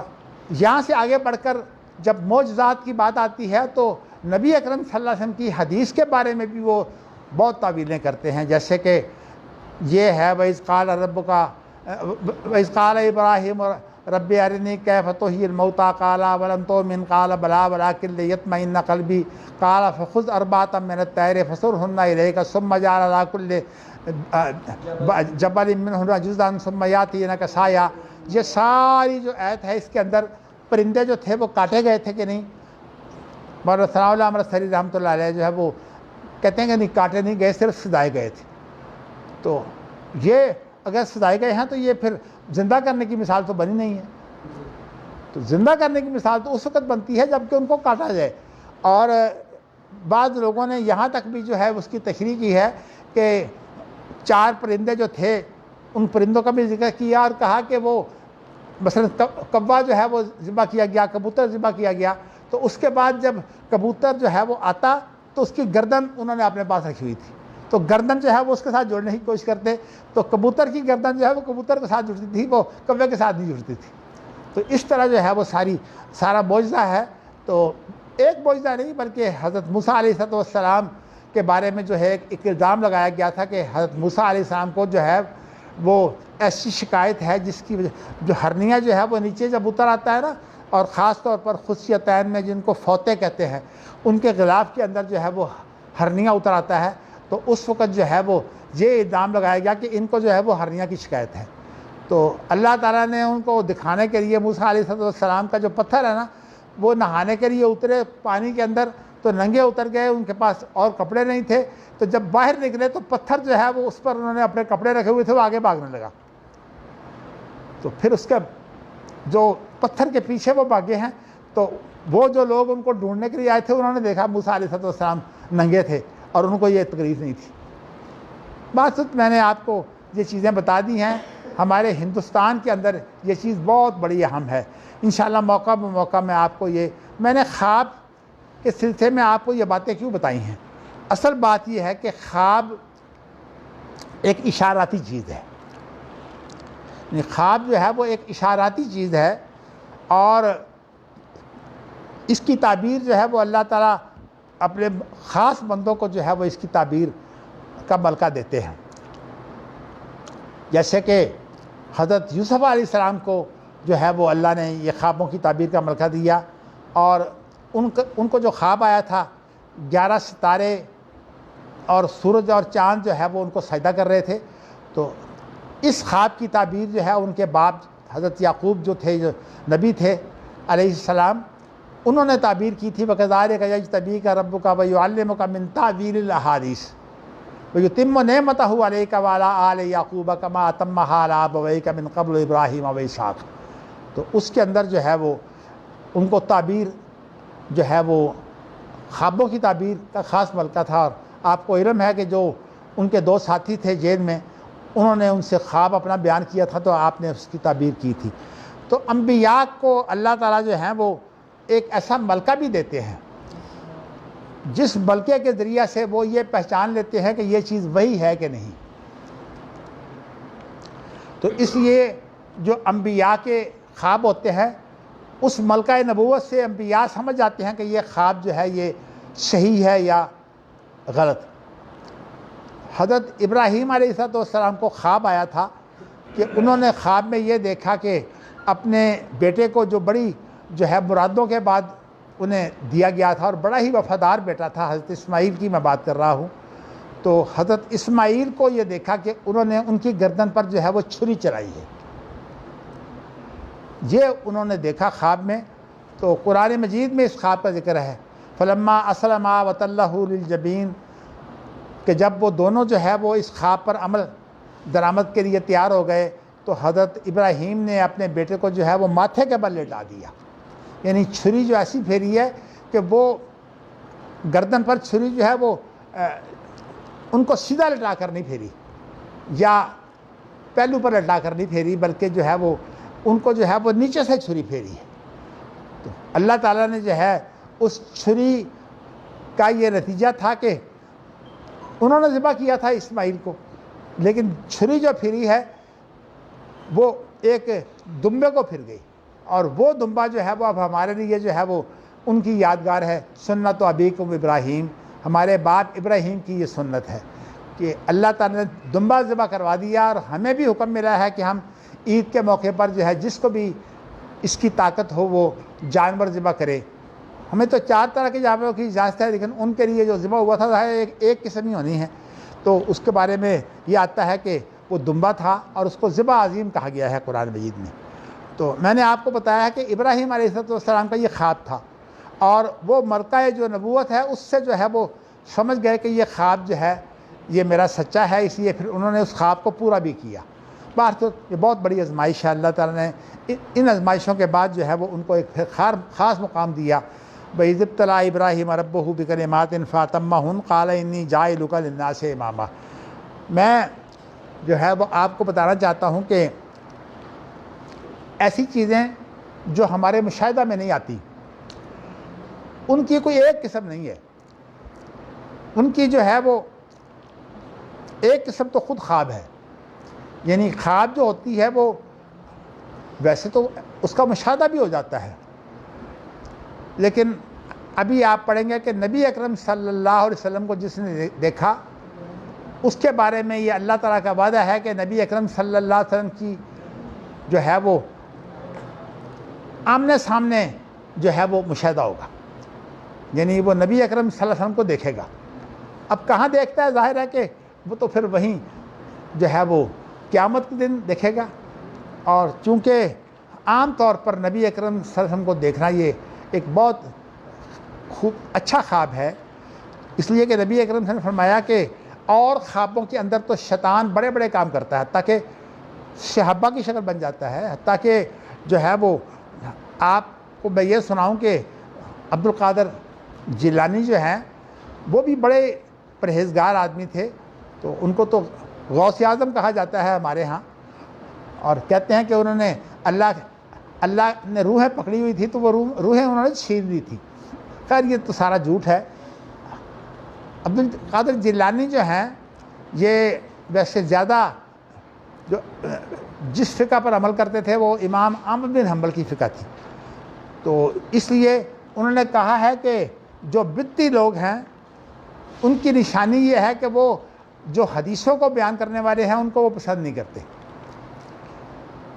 یہاں سے آگے بڑھ کر جب معجزات کی بات آتی ہے تو نبی اکرم صلی اللہ علیہ وسلم کی حدیث کے بارے میں بھی وہ بہت تعویلیں کرتے ہیں، جیسے کہ یہ ہے وَإِذْ قَالَ رَبُّكَ وَإِذْ قَالَ إِبْرَاهِيمُ رَبِّ أَرِنِي كَيْفَ تُحْيِي الْمَوْتَىٰ قَالَ أَوَلَمْ تُؤْمِنْ قَالَ بَلَىٰ وَلَٰكِن لِّيَطْمَئِنَّ قَلْبِي قَالَ فَخُذْ أَرْبَعَةً مِّنَ الطَّيْرِ فَصُرْهُنَّ إِلَيْكَ ثُمَّ اجْعَلْ عَلَىٰ كُلِّ جَبَلٍ مِّنْهُنَّ جُزْءًا ثُمَّ يَأْتِيَنَكَ سَعْيًا۔ یہ ساری جو آیت ہے اس کے اندر پرندے جو تھے وہ کاٹے گئے تھے کہ نہیں؟ مولانا ثناء اللہ امرتسری رحمۃ اللہ علیہ جو ہے وہ کہتے ہیں کہ نہیں، کاٹے نہیں گئے، صرف سجائے گئے تھے۔ تو یہ اگر سجائے گئے ہیں تو یہ پھر زندہ کرنے کی مثال تو بنی نہیں ہے۔ تو زندہ کرنے کی مثال تو اس وقت بنتی ہے جب کہ ان کو کاٹا جائے۔ اور بعض لوگوں نے یہاں تک بھی جو ہے اس کی تشریح کی ہے کہ 4 پرندے جو تھے ان پرندوں کا بھی ذکر کیا اور کہا کہ وہ مثلا کوا جو ہے وہ ذبح کیا گیا، کبوتر ذبح کیا گیا، تو اس کے بعد جب کبوتر جو ہے وہ آتا تو اس کی گردن انہوں نے اپنے پاس رکھی ہوئی تھی، تو گردن جو ہے وہ اس کے ساتھ جوڑنے کی کوشش کرتے، تو کبوتر کی گردن جو ہے وہ کبوتر کے ساتھ جڑتی تھی، وہ کوے کے ساتھ نہیں جڑتی تھی۔ تو اس طرح جو ہے وہ سارا معجزہ ہے۔ تو ایک معجزہ نہیں بلکہ حضرت موسیٰ علیہ السلام کے بارے میں جو ہے ایک الزام لگایا گیا تھا کہ حضرت موسیٰ علیہ السلام کو جو ہے وہ ایسی شکایت ہے جس کی وجہ جو ہرنیہ جو ہے وہ نیچے جب اتر آتا ہے نا، اور خاص طور پر خصیتین میں جن کو فوتے کہتے ہیں ان کے غلاف کے اندر جو ہے وہ ہرنیہ اتر آتا ہے، تو اس وقت جو ہے وہ یہ الزام لگایا گیا کہ ان کو جو ہے وہ ہرنیہ کی شکایت ہے۔ تو اللہ تعالیٰ نے ان کو دکھانے کے لیے موسیٰ علیہ السلام کا جو پتھر ہے نا، وہ نہانے کے لیے اترے پانی کے اندر تو ننگے اتر گئے، ان کے پاس اور کپڑے نہیں تھے، تو جب باہر نکلے تو پتھر جو ہے وہ اس پر انہوں نے اپنے کپڑے رکھے ہوئے تھے، وہ آگے بھاگنے لگا۔ تو پھر اس کے جو پتھر کے پیچھے وہ بھاگے ہیں، تو وہ جو لوگ ان کو ڈھونڈنے کے لیے آئے تھے انہوں نے دیکھا موسیٰ علیہ السلام ننگے تھے اور ان کو یہ تکلیف نہیں تھی۔ بات میں نے آپ کو یہ چیزیں بتا دی ہیں، ہمارے ہندوستان کے اندر یہ چیز بہت بڑی اہم ہے۔ انشاءاللہ موقع بموقع میں آپ کو میں نے خواب کے سلسلے میں آپ کو یہ باتیں کیوں بتائی ہیں؟ اصل بات یہ ہے کہ خواب ایک اشاراتی چیز ہے، خواب جو ہے وہ ایک اشاراتی چیز ہے، اور اس کی تعبیر جو ہے وہ اللہ تعالیٰ اپنے خاص بندوں کو جو ہے وہ اس کی تعبیر کا ملکہ دیتے ہیں۔ جیسے کہ حضرت یوسف علیہ السلام کو جو ہے وہ اللہ نے یہ خوابوں کی تعبیر کا ملکہ دیا، اور ان کو جو خواب آیا تھا 11 ستارے اور سورج اور چاند جو ہے وہ ان کو سجدہ کر رہے تھے، تو اس خواب کی تعبیر جو ہے ان کے باپ حضرت یعقوب جو تھے، جو نبی تھے علیہ السلام، انہوں نے تعبیر کی تھی وَكَذَلِكَ يَجْتَبِيكَ رَبُّكَ وَيُعَلِّمُكَ مِن تَأْوِيلِ الْأَحَادِيثِ وَيُتِمُّ نِعْمَتَهُ عَلَيْكَ وَعَلَىٰ آلِ يَعْقُوبَ كَمَا أَتَمَّهَا عَلَىٰ أَبَوَيْكَ مِن قَبْلُ إِبْرَاهِيمَ وَإِسْحَاقَ۔ تو اس کے اندر جو ہے وہ ان کو تعبیر جو ہے وہ خوابوں کی تعبیر کا خاص ملکہ تھا، اور آپ کو علم ہے کہ جو ان کے 2 ساتھی تھے جیل میں، انہوں نے ان سے خواب اپنا بیان کیا تھا، تو آپ نے اس کی تعبیر کی تھی۔ تو انبیاء کو اللہ تعالیٰ جو ہیں وہ ایک ایسا ملکہ بھی دیتے ہیں جس ملکے کے ذریعہ سے وہ یہ پہچان لیتے ہیں کہ یہ چیز وہی ہے کہ نہیں۔ تو اس لیے جو انبیاء کے خواب ہوتے ہیں، اس ملکہ نبوت سے انبیاء سمجھ جاتے ہیں کہ یہ خواب جو ہے یہ صحیح ہے یا غلط۔ حضرت ابراہیم علیہ السلام کو خواب آیا تھا کہ انہوں نے خواب میں یہ دیکھا کہ اپنے بیٹے کو جو بڑی جو ہے مرادوں کے بعد انہیں دیا گیا تھا، اور بڑا ہی وفادار بیٹا تھا، حضرت اسماعیل کی میں بات کر رہا ہوں، تو حضرت اسماعیل کو یہ دیکھا کہ انہوں نے ان کی گردن پر جو ہے وہ چھری چلائی ہے، یہ انہوں نے دیکھا خواب میں۔ تو قرآن مجید میں اس خواب کا ذکر ہے فَلَمَّا أَسْلَمَا وَتَلَّهُ لِلْجَبِينِ، کہ جب وہ دونوں جو ہے وہ اس خواب پر عمل درآمد کے لیے تیار ہو گئے، تو حضرت ابراہیم نے اپنے بیٹے کو جو ہے وہ ماتھے کے بل لٹا دیا، یعنی چھری جو ایسی پھیری ہے کہ وہ گردن پر چھری جو ہے وہ ان کو سیدھا لٹا کر نہیں پھیری یا پہلو پر لٹا کر نہیں پھیری، بلکہ جو ہے وہ ان کو جو ہے وہ نیچے سے چھری پھیری ہے۔ تو اللہ تعالیٰ نے جو ہے اس چھری کا یہ نتیجہ تھا کہ انہوں نے ذبح کیا تھا اسماعیل کو، لیکن چھری جو پھری ہے وہ ایک دمبے کو پھر گئی، اور وہ دمبا جو ہے وہ اب ہمارے لیے جو ہے وہ ان کی یادگار ہے۔ سنت ابیکم ابراہیم، ہمارے باپ ابراہیم کی یہ سنت ہے کہ اللہ تعالیٰ نے دمبا ذبح کروا دیا، اور ہمیں بھی حکم ملا ہے کہ ہم عید کے موقع پر جو ہے جس کو بھی اس کی طاقت ہو وہ جانور ذبح کرے۔ ہمیں تو 4 طرح کے جانوروں کی اجازت ہے، لیکن ان کے لیے جو ذبح ہوا تھا ایک قسم ہی ہونی ہے، تو اس کے بارے میں یہ آتا ہے کہ وہ دمبا تھا اور اس کو ذبح عظیم کہا گیا ہے قرآن مجید میں۔ تو میں نے آپ کو بتایا ہے کہ ابراہیم علیہ السلام کا یہ خواب تھا، اور وہ ملکہ جو نبوت ہے اس سے جو ہے وہ سمجھ گئے کہ یہ خواب جو ہے یہ میرا سچا ہے، اس لیے پھر انہوں نے اس خواب کو پورا بھی کیا۔ باہر تو یہ بہت بڑی آزمائش ہے، اللہ تعالیٰ نے ان آزمائشوں کے بعد جو ہے وہ ان کو ایک پھر خاص مقام دیا۔ وَإِذِ ابْتَلَىٰ إِبْرَاهِيمَ رَبُّهُ بِكَلِمَاتٍ فَأَتَمَّهُنَّ قَالَ إِنِّي جَاعِلُكَ لِلنَّاسِ إِمَامًا۔ میں جو ہے وہ آپ کو بتانا چاہتا ہوں کہ ایسی چیزیں جو ہمارے مشاہدہ میں نہیں آتی، ان کی کوئی ایک قسم نہیں ہے، ان کی جو ہے وہ ایک قسم تو خود خواب ہے. یعنی خواب جو ہوتی ہے وہ ویسے تو اس کا مشاہدہ بھی ہو جاتا ہے، لیکن ابھی آپ پڑھیں گے کہ نبی اکرم صلی اللہ علیہ وسلم کو جس نے دیکھا اس کے بارے میں یہ اللہ تعالیٰ کا وعدہ ہے کہ نبی اکرم صلی اللہ علیہ وسلم کی جو ہے وہ آمنے سامنے جو ہے وہ مشاہدہ ہوگا. یعنی وہ نبی اکرم صلی اللہ علیہ وسلم کو دیکھے گا. اب کہاں دیکھتا ہے؟ ظاہر ہے کہ وہ تو پھر وہیں جو ہے وہ قیامت کے دن دیکھے گا. اور چونکہ عام طور پر نبی اکرم صلی اللہ علیہ وسلم کو دیکھنا یہ ایک بہت خوب اچھا خواب ہے، اس لیے کہ نبی اکرم صلی اللہ علیہ وسلم نے فرمایا کہ اور خوابوں کے اندر تو شیطان بڑے بڑے کام کرتا ہے، حتیٰ کہ صحابہ کی شکل بن جاتا ہے. حتیٰ کہ جو ہے وہ آپ کو میں یہ سناؤں کہ عبد القادر جیلانی جو ہیں وہ بھی بڑے پرہیزگار آدمی تھے، تو ان کو تو غوث اعظم کہا جاتا ہے ہمارے ہاں. اور کہتے ہیں کہ انہوں نے اللہ نے روحیں پکڑی ہوئی تھی تو وہ روحیں انہوں نے چھین لی تھی. خیر یہ تو سارا جھوٹ ہے. عبد القادر جیلانی جو ہیں یہ ویسے زیادہ جو جس فقہ پر عمل کرتے تھے وہ امام احمد بن حنبل کی فقہ تھی، تو اس لیے انہوں نے کہا ہے کہ جو بدعتی لوگ ہیں ان کی نشانی یہ ہے کہ وہ جو حدیثوں کو بیان کرنے والے ہیں ان کو وہ پسند نہیں کرتے،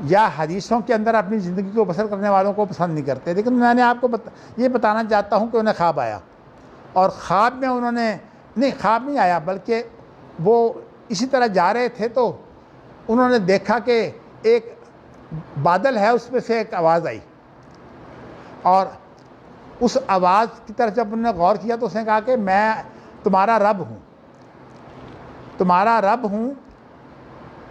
یا حدیثوں کے اندر اپنی زندگی کو بسر کرنے والوں کو پسند نہیں کرتے. لیکن میں نے آپ کو یہ بتانا چاہتا ہوں کہ انہیں خواب آیا، اور خواب میں انہوں نے خواب نہیں آیا بلکہ وہ اسی طرح جا رہے تھے تو انہوں نے دیکھا کہ ایک بادل ہے، اس میں سے ایک آواز آئی، اور اس آواز کی طرف جب انہوں نے غور کیا تو اس نے کہا کہ میں تمہارا رب ہوں، تمہارا رب ہوں،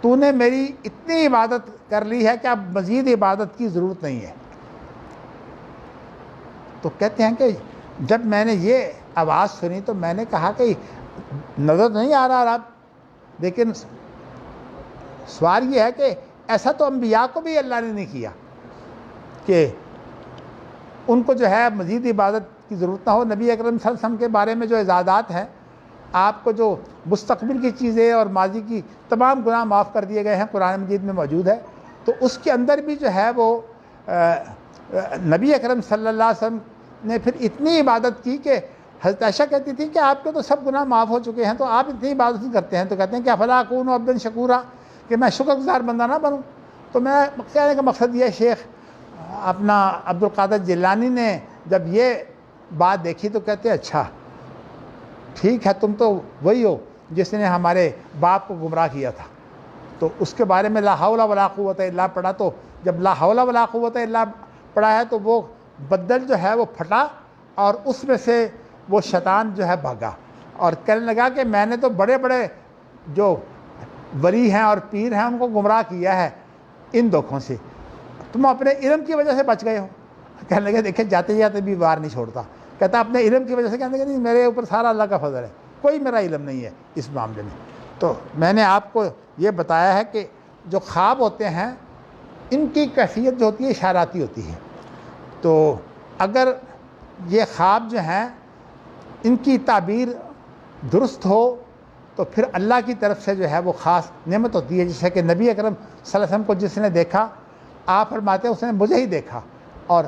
تو نے میری اتنی عبادت کر لی ہے کہ اب مزید عبادت کی ضرورت نہیں ہے. تو کہتے ہیں کہ جب میں نے یہ آواز سنی تو میں نے کہا کہ نظر نہیں آ رہا رب، لیکن سوال یہ ہے کہ ایسا تو انبیاء کو بھی اللہ نے نہیں کیا کہ ان کو جو ہے مزید عبادت کی ضرورت نہ ہو. نبی اکرم صلی اللہ علیہ وسلم کے بارے میں جو اعزازات ہیں، آپ کو جو مستقبل کی چیزیں اور ماضی کی تمام گناہ معاف کر دیے گئے ہیں، قرآن مجید میں موجود ہے. تو اس کے اندر بھی جو ہے وہ نبی اکرم صلی اللہ علیہ وسلم نے پھر اتنی عبادت کی کہ حضرت عائشہ کہتی تھی کہ آپ کے تو سب گناہ معاف ہو چکے ہیں تو آپ اتنی عبادت کرتے ہیں. تو کہتے ہیں کہ افلا اکون عبدا شکورا، کہ میں شکر گزار بندہ نہ بنوں. تو میں کہنے کا مقصد یہ شیخ اپنا عبد القادر جیلانی نے جب یہ بات دیکھی تو کہتے ہیں اچھا ٹھیک ہے، تم تو وہی ہو جس نے ہمارے باپ کو گمراہ کیا تھا. تو اس کے بارے میں لا حول ولا قوت الا پڑھا، تو جب لا حول ولا قوت الا پڑھا ہے تو وہ بدل جو ہے وہ پھٹا اور اس میں سے وہ شیطان جو ہے بھاگا اور کہنے لگا کہ میں نے تو بڑے بڑے جو ولی ہیں اور پیر ہیں ان کو گمراہ کیا ہے ان دکھوں سے، تم اپنے علم کی وجہ سے بچ گئے ہو. کہنے لگے دیکھیں جاتے جاتے بھی وار نہیں چھوڑتا، کہتا اپنے علم کی وجہ سے. کہنے لگے نہیں، میرے اوپر سارا اللہ کا فضل ہے، کوئی میرا علم نہیں ہے اس معاملے میں. تو میں نے آپ کو یہ بتایا ہے کہ جو خواب ہوتے ہیں ان کی کیفیت جو ہوتی ہے اشاراتی ہوتی ہے. تو اگر یہ خواب جو ہیں ان کی تعبیر درست ہو تو پھر اللہ کی طرف سے جو ہے وہ خاص نعمت ہوتی ہے. جیسے کہ نبی اکرم صلی اللہ علیہ وسلم کو جس نے دیکھا، آپ فرماتے ہیں اس نے مجھے ہی دیکھا، اور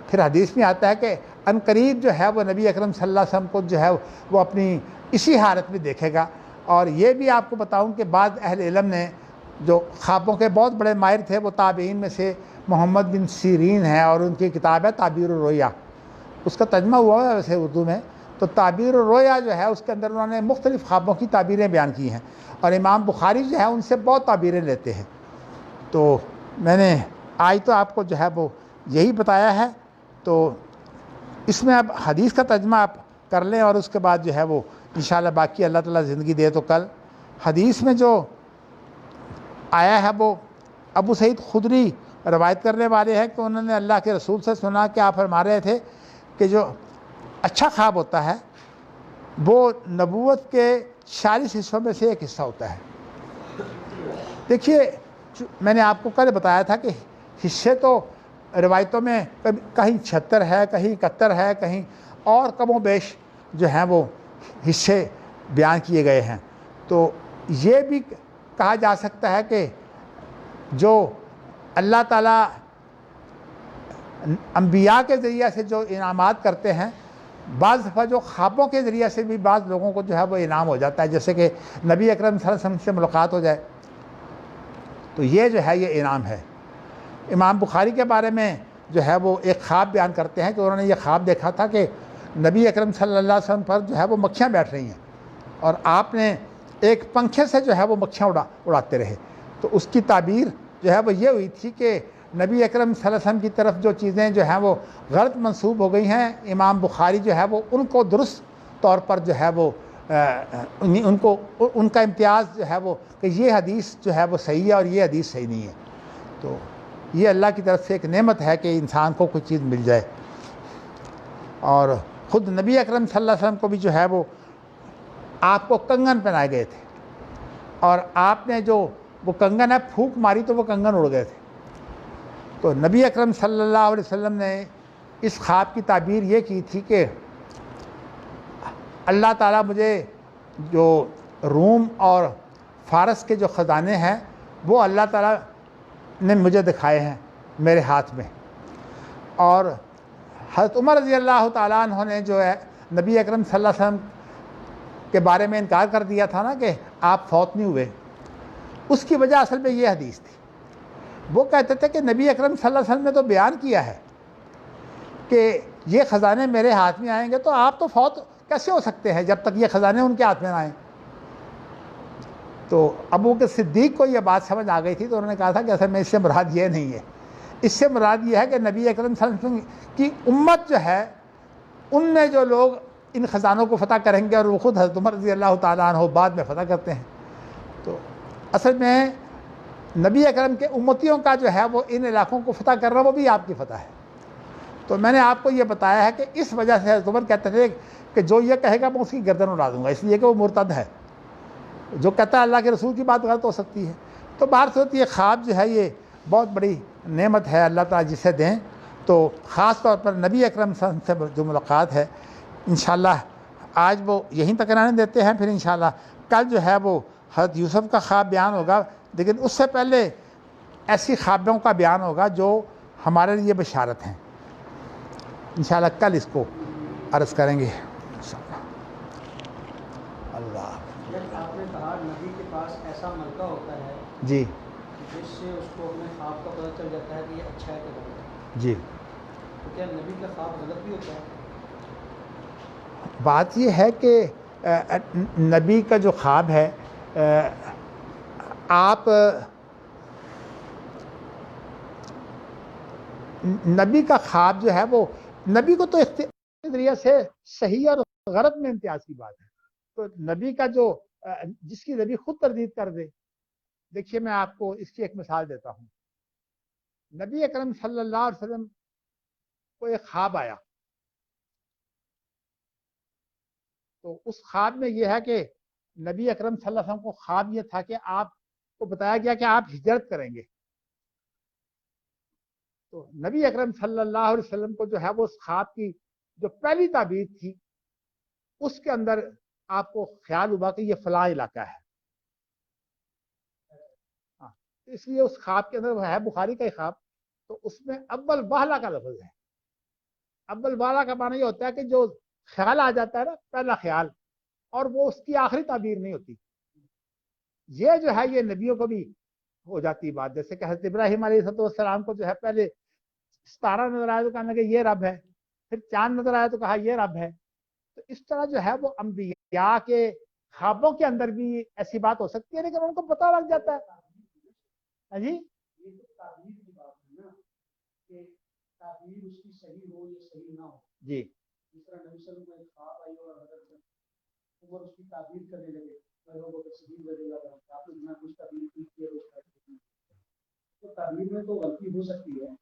پھر حدیث میں آتا ہے کہ ان قریب جو ہے وہ نبی اکرم صلی اللہ علیہ وسلم کو جو ہے وہ اپنی اسی حالت میں دیکھے گا. اور یہ بھی آپ کو بتاؤں کہ بعض اہل علم نے جو خوابوں کے بہت بڑے ماہر تھے وہ تابعین میں سے محمد بن سیرین ہیں، اور ان کی کتاب ہے تعبیر الرؤیا، اس کا ترجمہ ہوا ہے ویسے اردو میں. تو تعبیر الرؤیا جو ہے اس کے اندر انہوں نے مختلف خوابوں کی تعبیریں بیان کی ہیں، اور امام بخاری جو ہے ان سے بہت تعبیریں لیتے ہیں. تو میں نے آج تو آپ کو جو ہے وہ یہی بتایا ہے. تو اس میں اب حدیث کا ترجمہ آپ کر لیں اور اس کے بعد جو ہے وہ انشاءاللہ باقی اللہ تعالیٰ زندگی دے تو کل. حدیث میں جو آیا ہے وہ ابو سعید خدری روایت کرنے والے ہیں کہ انہوں نے اللہ کے رسول سے سنا کہ آپ فرما رہے تھے کہ جو اچھا خواب ہوتا ہے وہ نبوت کے 40 حصوں میں سے ایک حصہ ہوتا ہے. دیکھیے میں نے آپ کو کل بتایا تھا کہ حصے تو روایتوں میں کہیں 76 ہے، کہیں 71 ہے، کہیں اور کم و بیش جو ہیں وہ حصے بیان کیے گئے ہیں. تو یہ بھی کہا جا سکتا ہے کہ جو اللہ تعالیٰ انبیاء کے ذریعہ سے جو انعامات کرتے ہیں، بعض دفعہ جو خوابوں کے ذریعہ سے بھی بعض لوگوں کو جو ہے وہ انعام ہو جاتا ہے، جیسے کہ نبی اکرم صلی اللہ علیہ وسلم سے ملاقات ہو جائے، تو یہ جو ہے یہ انعام ہے. امام بخاری کے بارے میں جو ہے وہ ایک خواب بیان کرتے ہیں کہ انہوں نے یہ خواب دیکھا تھا کہ نبی اکرم صلی اللہ علیہ وسلم پر جو ہے وہ مکھیاں بیٹھ رہی ہیں اور آپ نے ایک پنکھے سے جو ہے وہ مکھیاں اڑاتے رہے. تو اس کی تعبیر جو ہے وہ یہ ہوئی تھی کہ نبی اکرم صلی اللہ علیہ وسلم کی طرف جو چیزیں جو ہیں وہ غلط منسوب ہو گئی ہیں، امام بخاری جو ہے وہ ان کو درست طور پر جو ہے وہ ان کا امتیاز جو ہے وہ کہ یہ حدیث جو ہے وہ صحیح ہے اور یہ حدیث صحیح نہیں ہے. تو یہ اللہ کی طرف سے ایک نعمت ہے کہ انسان کو کوئی چیز مل جائے. اور خود نبی اکرم صلی اللہ علیہ وسلم کو بھی جو ہے آپ کو کنگن پہنائے گئے تھے اور آپ نے جو وہ کنگن ہے پھونک ماری تو وہ کنگن اڑ گئے تھے. تو نبی اکرم صلی اللہ علیہ وسلم نے اس خواب کی تعبیر یہ کی تھی کہ اللہ تعالیٰ مجھے جو روم اور فارس کے جو خزانے ہیں وہ اللہ تعالیٰ نے مجھے دکھائے ہیں میرے ہاتھ میں. اور حضرت عمر رضی اللہ تعالیٰ عنہ نے جو ہے نبی اکرم صلی اللہ علیہ وسلم کے بارے میں انکار کر دیا تھا نا کہ آپ فوت نہیں ہوئے، اس کی وجہ اصل میں یہ حدیث تھی. وہ کہتے تھے کہ نبی اکرم صلی اللہ علیہ وسلم نے تو بیان کیا ہے کہ یہ خزانے میرے ہاتھ میں آئیں گے، تو آپ تو فوت کیسے ہو سکتے ہیں جب تک یہ خزانے ان کے ہاتھ میں نہ آئیں. تو ابو بکر صدیق کو یہ بات سمجھ آ گئی تھی تو انہوں نے کہا تھا کہ اصل میں اس سے مراد یہ نہیں ہے، اس سے مراد یہ ہے کہ نبی اکرم صلی اللہ علیہ وسلم کی امت جو ہے ان میں جو لوگ ان خزانوں کو فتح کریں گے، اور وہ خود حضرت عمر رضی اللہ تعالیٰ عنہ بعد میں فتح کرتے ہیں. تو اصل میں نبی اکرم کے امتیوں کا جو ہے وہ ان علاقوں کو فتح کرنا وہ بھی آپ کی فتح ہے. تو میں نے آپ کو یہ بتایا ہے کہ اس وجہ سے حضرت عمر کہتے تھے کہ جو یہ کہے گا میں اس کی گردن اڑا دوں گا، اس لیے کہ وہ مرتد ہے. جو کہتا ہے اللہ کے رسول کی بات غلط ہو سکتی ہے. تو باہر صورت یہ خواب جو ہے یہ بہت بڑی نعمت ہے اللہ تعالیٰ جسے دیں. تو خاص طور پر نبی اکرم صلی اللہ علیہ وسلم سے جو ملاقات ہے انشاءاللہ آج وہ یہیں تک رہنے دیتے ہیں، پھر انشاءاللہ کل جو ہے وہ حضرت یوسف کا خواب بیان ہوگا، لیکن اس سے پہلے ایسی خوابوں کا بیان ہوگا جو ہمارے لیے بشارت ہیں. انشاءاللہ کل اس کو عرض کریں گے. اللہ آپ نے کہا نبی کے پاس ایسا ملکہ ہوتا ہے جی جس سے اس کو اپنے خواب کا پتہ چل جاتا ہے کہ یہ اچھا ہے کہ غلط ہے. جی تو کیا نبی کا خواب غلط بھی ہوتا ہے؟ بات یہ ہے کہ نبی کا جو خواب ہے آپ نبی کا خواب جو ہے وہ نبی کو تو ذریعہ سے صحیح اور غلط میں امتیاز کی بات ہے. تو نبی کا جو جس کی نبی خود تردید کر دے، دیکھیے میں آپ کو اس کی ایک مثال دیتا ہوں. نبی اکرم صلی اللہ علیہ وسلم کو ایک خواب آیا، تو اس خواب میں یہ ہے کہ نبی اکرم صلی اللہ علیہ وسلم کو خواب یہ تھا کہ آپ کو بتایا گیا کہ آپ ہجرت کریں گے. تو نبی اکرم صلی اللہ علیہ وسلم کو جو ہے وہ اس خواب کی جو پہلی تعبیر تھی اس کے اندر آپ کو خیال ہوا کہ یہ فلاں علاقہ ہے. اس لیے اس خواب کے اندر ہے بخاری کا خواب، تو اس میں اول بالا کا لفظ ہے. اول بالا کا معنی یہ ہوتا ہے کہ جو خیال آ جاتا ہے نا پہلا خیال، اور وہ اس کی آخری تعبیر نہیں ہوتی. یہ جو ہے یہ نبیوں کو بھی ہو جاتی بات، جیسے کہ حضرت ابراہیم علیہ السلام کو جو ہے پہلے ستارہ نظر آیا تو کہا کہ یہ رب ہے، پھر چاند نظر آیا تو کہا یہ رب ہے. تو اس طرح جو ہے وہ انبیاء کے خوابوں کے اندر بھی ایسی بات ہو سکتی ہے، لیکن ان کو پتہ لگ جاتا ہے. جی یہ تو تعبیر کی بات ہے نا کہ تعبیر اس کی صحیح ہو یا صحیح نہ ہو. جی جس طرح نبی صلی اللہ علیہ وسلم کو ایک خواب آئی اور حضرت عمر اس کی تعبیر کرنے لگے، آپ نے نہ کچھ تعبیر کی ہے، تو تعبیر میں تو غلطی ہو سکتی ہے.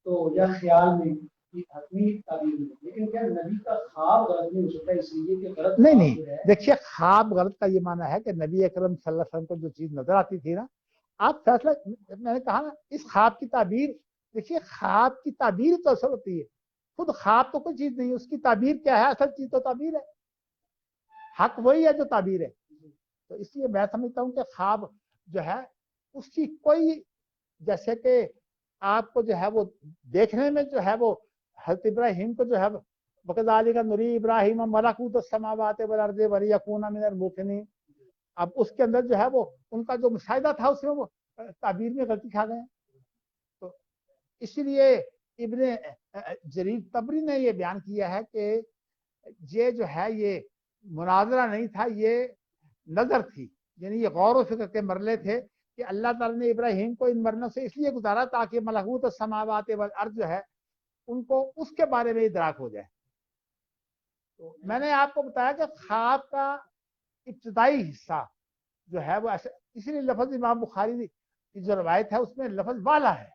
تو یا خیال میں حتمی تعبیر میں، لیکن کیا نبی کا خواب غلط نہیں ہو سکتا اس لیے کہ غلط نہیں خواب نہیں، جو ہے دیکھیے خواب غلط کا یہ معنی ہے کہ نبی اکرم صلی اللہ علیہ وسلم کو جو چیز نظر آتی تھی نا، آپ فیصلہ، میں نے کہا نا اس خواب کی تعبیر، دیکھیے خواب کی تعبیر تو اصل ہوتی ہے، خود خواب تو کوئی چیز نہیں، اس کی تعبیر کیا ہے؟ اصل چیز تو تعبیر ہے، حق وہی ہے جو تعبیر ہے۔ تو اس لیے میں سمجھتا ہوں کہ خواب جو ہے اس کی کوئی، جیسے کہ آپ کو جو ہے وہ دیکھنے میں جو ہے وہ حضرت ابراہیم کو جو ہے وَكَذَلِكَ نُرِي إِبْرَاهِيمَ مَلَكُوتَ السَّمَاوَاتِ وَالْأَرْضِ وَلِيَكُونَ مِنَ الْمُوقِنِينَ۔ اب اس کے اندر جو ہے وہ ان کا جو مشاہدہ تھا اس میں وہ تعبیر میں غلطی کھا گئے ہیں۔ تو اسی لیے ابن جریر طبری نے یہ بیان کیا ہے کہ یہ جو ہے یہ مناظرہ نہیں تھا، یہ نظر تھی، یعنی یہ غور و فکر کے مرلے تھے کہ اللہ تعالیٰ نے ابراہیم کو ان مرلوں سے اس لیے گزارا تاکہ ملکوت السماوات والارض جو ہے ان کو اس کے بارے میں ادراک ہو جائے۔ تو میں نے آپ کو بتایا کہ خواب کا ابتدائی حصہ جو ہے وہ ایسے، اسی لیے لفظ امام بخاری کی جو روایت ہے اس میں لفظ والا ہے،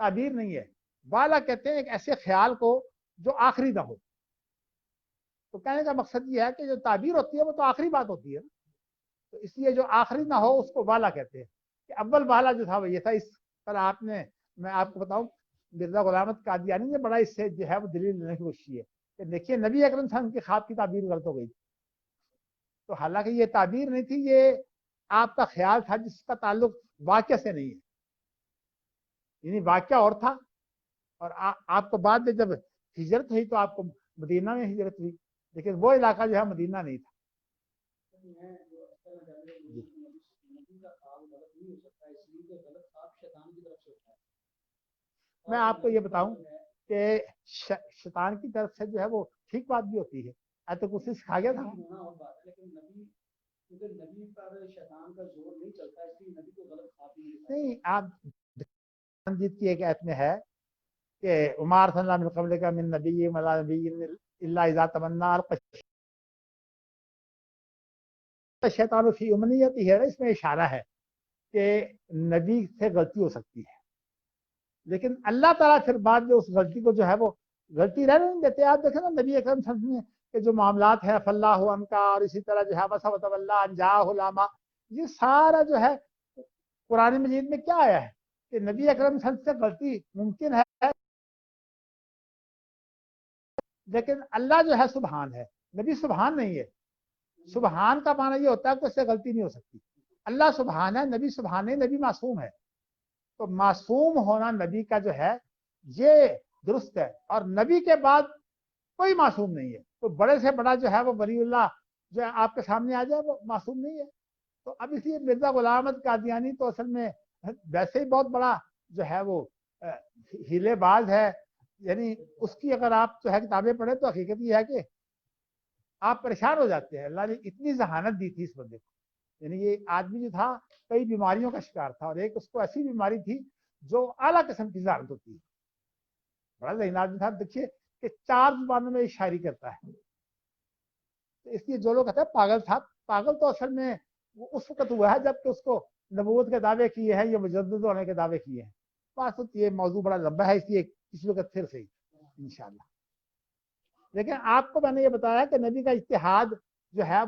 تعبیر نہیں ہے۔ والا کہتے ہیں ایک ایسے خیال کو جو آخری نہ ہو۔ تو کہنے کا مقصد یہ ہے کہ جو تعبیر ہوتی ہے وہ تو آخری بات ہوتی ہے، تو اس لیے جو آخری نہ ہو اس کو والا کہتے ہیں۔ کہ اول والا جو تھا وہ یہ تھا۔ اس پر آپ نے، میں آپ کو بتاؤں، مرزا غلام احمد قادیانی نے بڑا اس سے جو ہے وہ دلیل لینے کی کوشش کی ہے کہ دیکھیے نبی اکرم صلی اللہ علیہ وسلم کی خواب کی تعبیر غلط ہو گئی، تو حالانکہ یہ تعبیر نہیں تھی، یہ آپ کا خیال تھا جس کا تعلق واقعہ سے نہیں ہے، یعنی واقعہ اور تھا، اور آپ کو بعد میں جب ہجرت ہوئی تو آپ کو مدینہ میں ہجرت ہوئی، لیکن وہ علاقہ جو ہے مدینہ نہیں تھا۔ میں آپ کو یہ بتاؤں کہ شیطان کی طرف سے جو ہے وہ ٹھیک بات بھی ہوتی ہے، آج تک اسے سکھا گیا تھا۔ نہیں، آپ جیت کی ایک ایت میں ہے کہ عمار صلی اللہ من قبل کا من نبی ولا نبی الا اذا تمنا الشیطان فی امنیتی ہے، اس میں اشارہ ہے کہ نبی سے غلطی ہو سکتی ہے، لیکن اللہ تعالیٰ پھر بعد میں اس غلطی کو جو ہے وہ غلطی رہنے نہیں دیتے۔ آپ دیکھیں نا نبی اکرم صلی اللہ علیہ وسلم کے جو معاملات ہیں فلاح عنکا، اور اسی طرح جو ہے بس وتولا ان جاءہ الاعمی، یہ سارا جو ہے قرآن مجید میں کیا آیا ہے کہ نبی اکرم صلی اللہ علیہ وسلم سے غلطی ممکن ہے، لیکن اللہ جو ہے سبحان ہے، نبی سبحان نہیں ہے۔ سبحان کا معنی یہ ہوتا ہے کہ اس سے غلطی نہیں ہو سکتی۔ اللہ سبحان ہے، نبی سبحان نہیں، نبی معصوم ہے۔ تو معصوم ہونا نبی کا جو ہے یہ درست ہے، اور نبی کے بعد کوئی معصوم نہیں ہے، تو بڑے سے بڑا جو ہے وہ ولی اللہ جو ہے آپ کے سامنے آ جائے وہ معصوم نہیں ہے۔ تو اب اس لیے مرزا غلام احمد قادیانی تو اصل میں ویسے ہی بہت بڑا جو ہے وہ ہیلے باز ہے، یعنی اس کی اگر آپ جو ہے کتابیں پڑھیں تو حقیقت یہ ہے کہ آپ پریشان ہو جاتے ہیں۔ اللہ نے اتنی ذہانت دی تھی اس بندے کو، یعنی یہ آدمی جو تھا کئی بیماریوں کا شکار تھا، اور ایک اس کو ایسی بیماری تھی جو اعلیٰ قسم کی ذہانت ہوتی ہے، بڑا ذہین آدمی تھا۔ دیکھیے کہ 4 زبانوں میں شاعری کرتا ہے، تو اس لیے جو لوگ کہتے ہیں پاگل تھا، پاگل تو اصل میں وہ اس وقت ہوا ہے جب کہ اس کو نبوت کے دعوے کیے ہیں یا مجدد ہونے کے دعوے کیے ہیں۔ بات یہ موضوع بڑا لمبا ہے، اس لیے کسی وقت پھر سے انشاءاللہ۔ لیکن آپ کو میں نے یہ بتایا کہ نبی کا اجتہاد جو ہے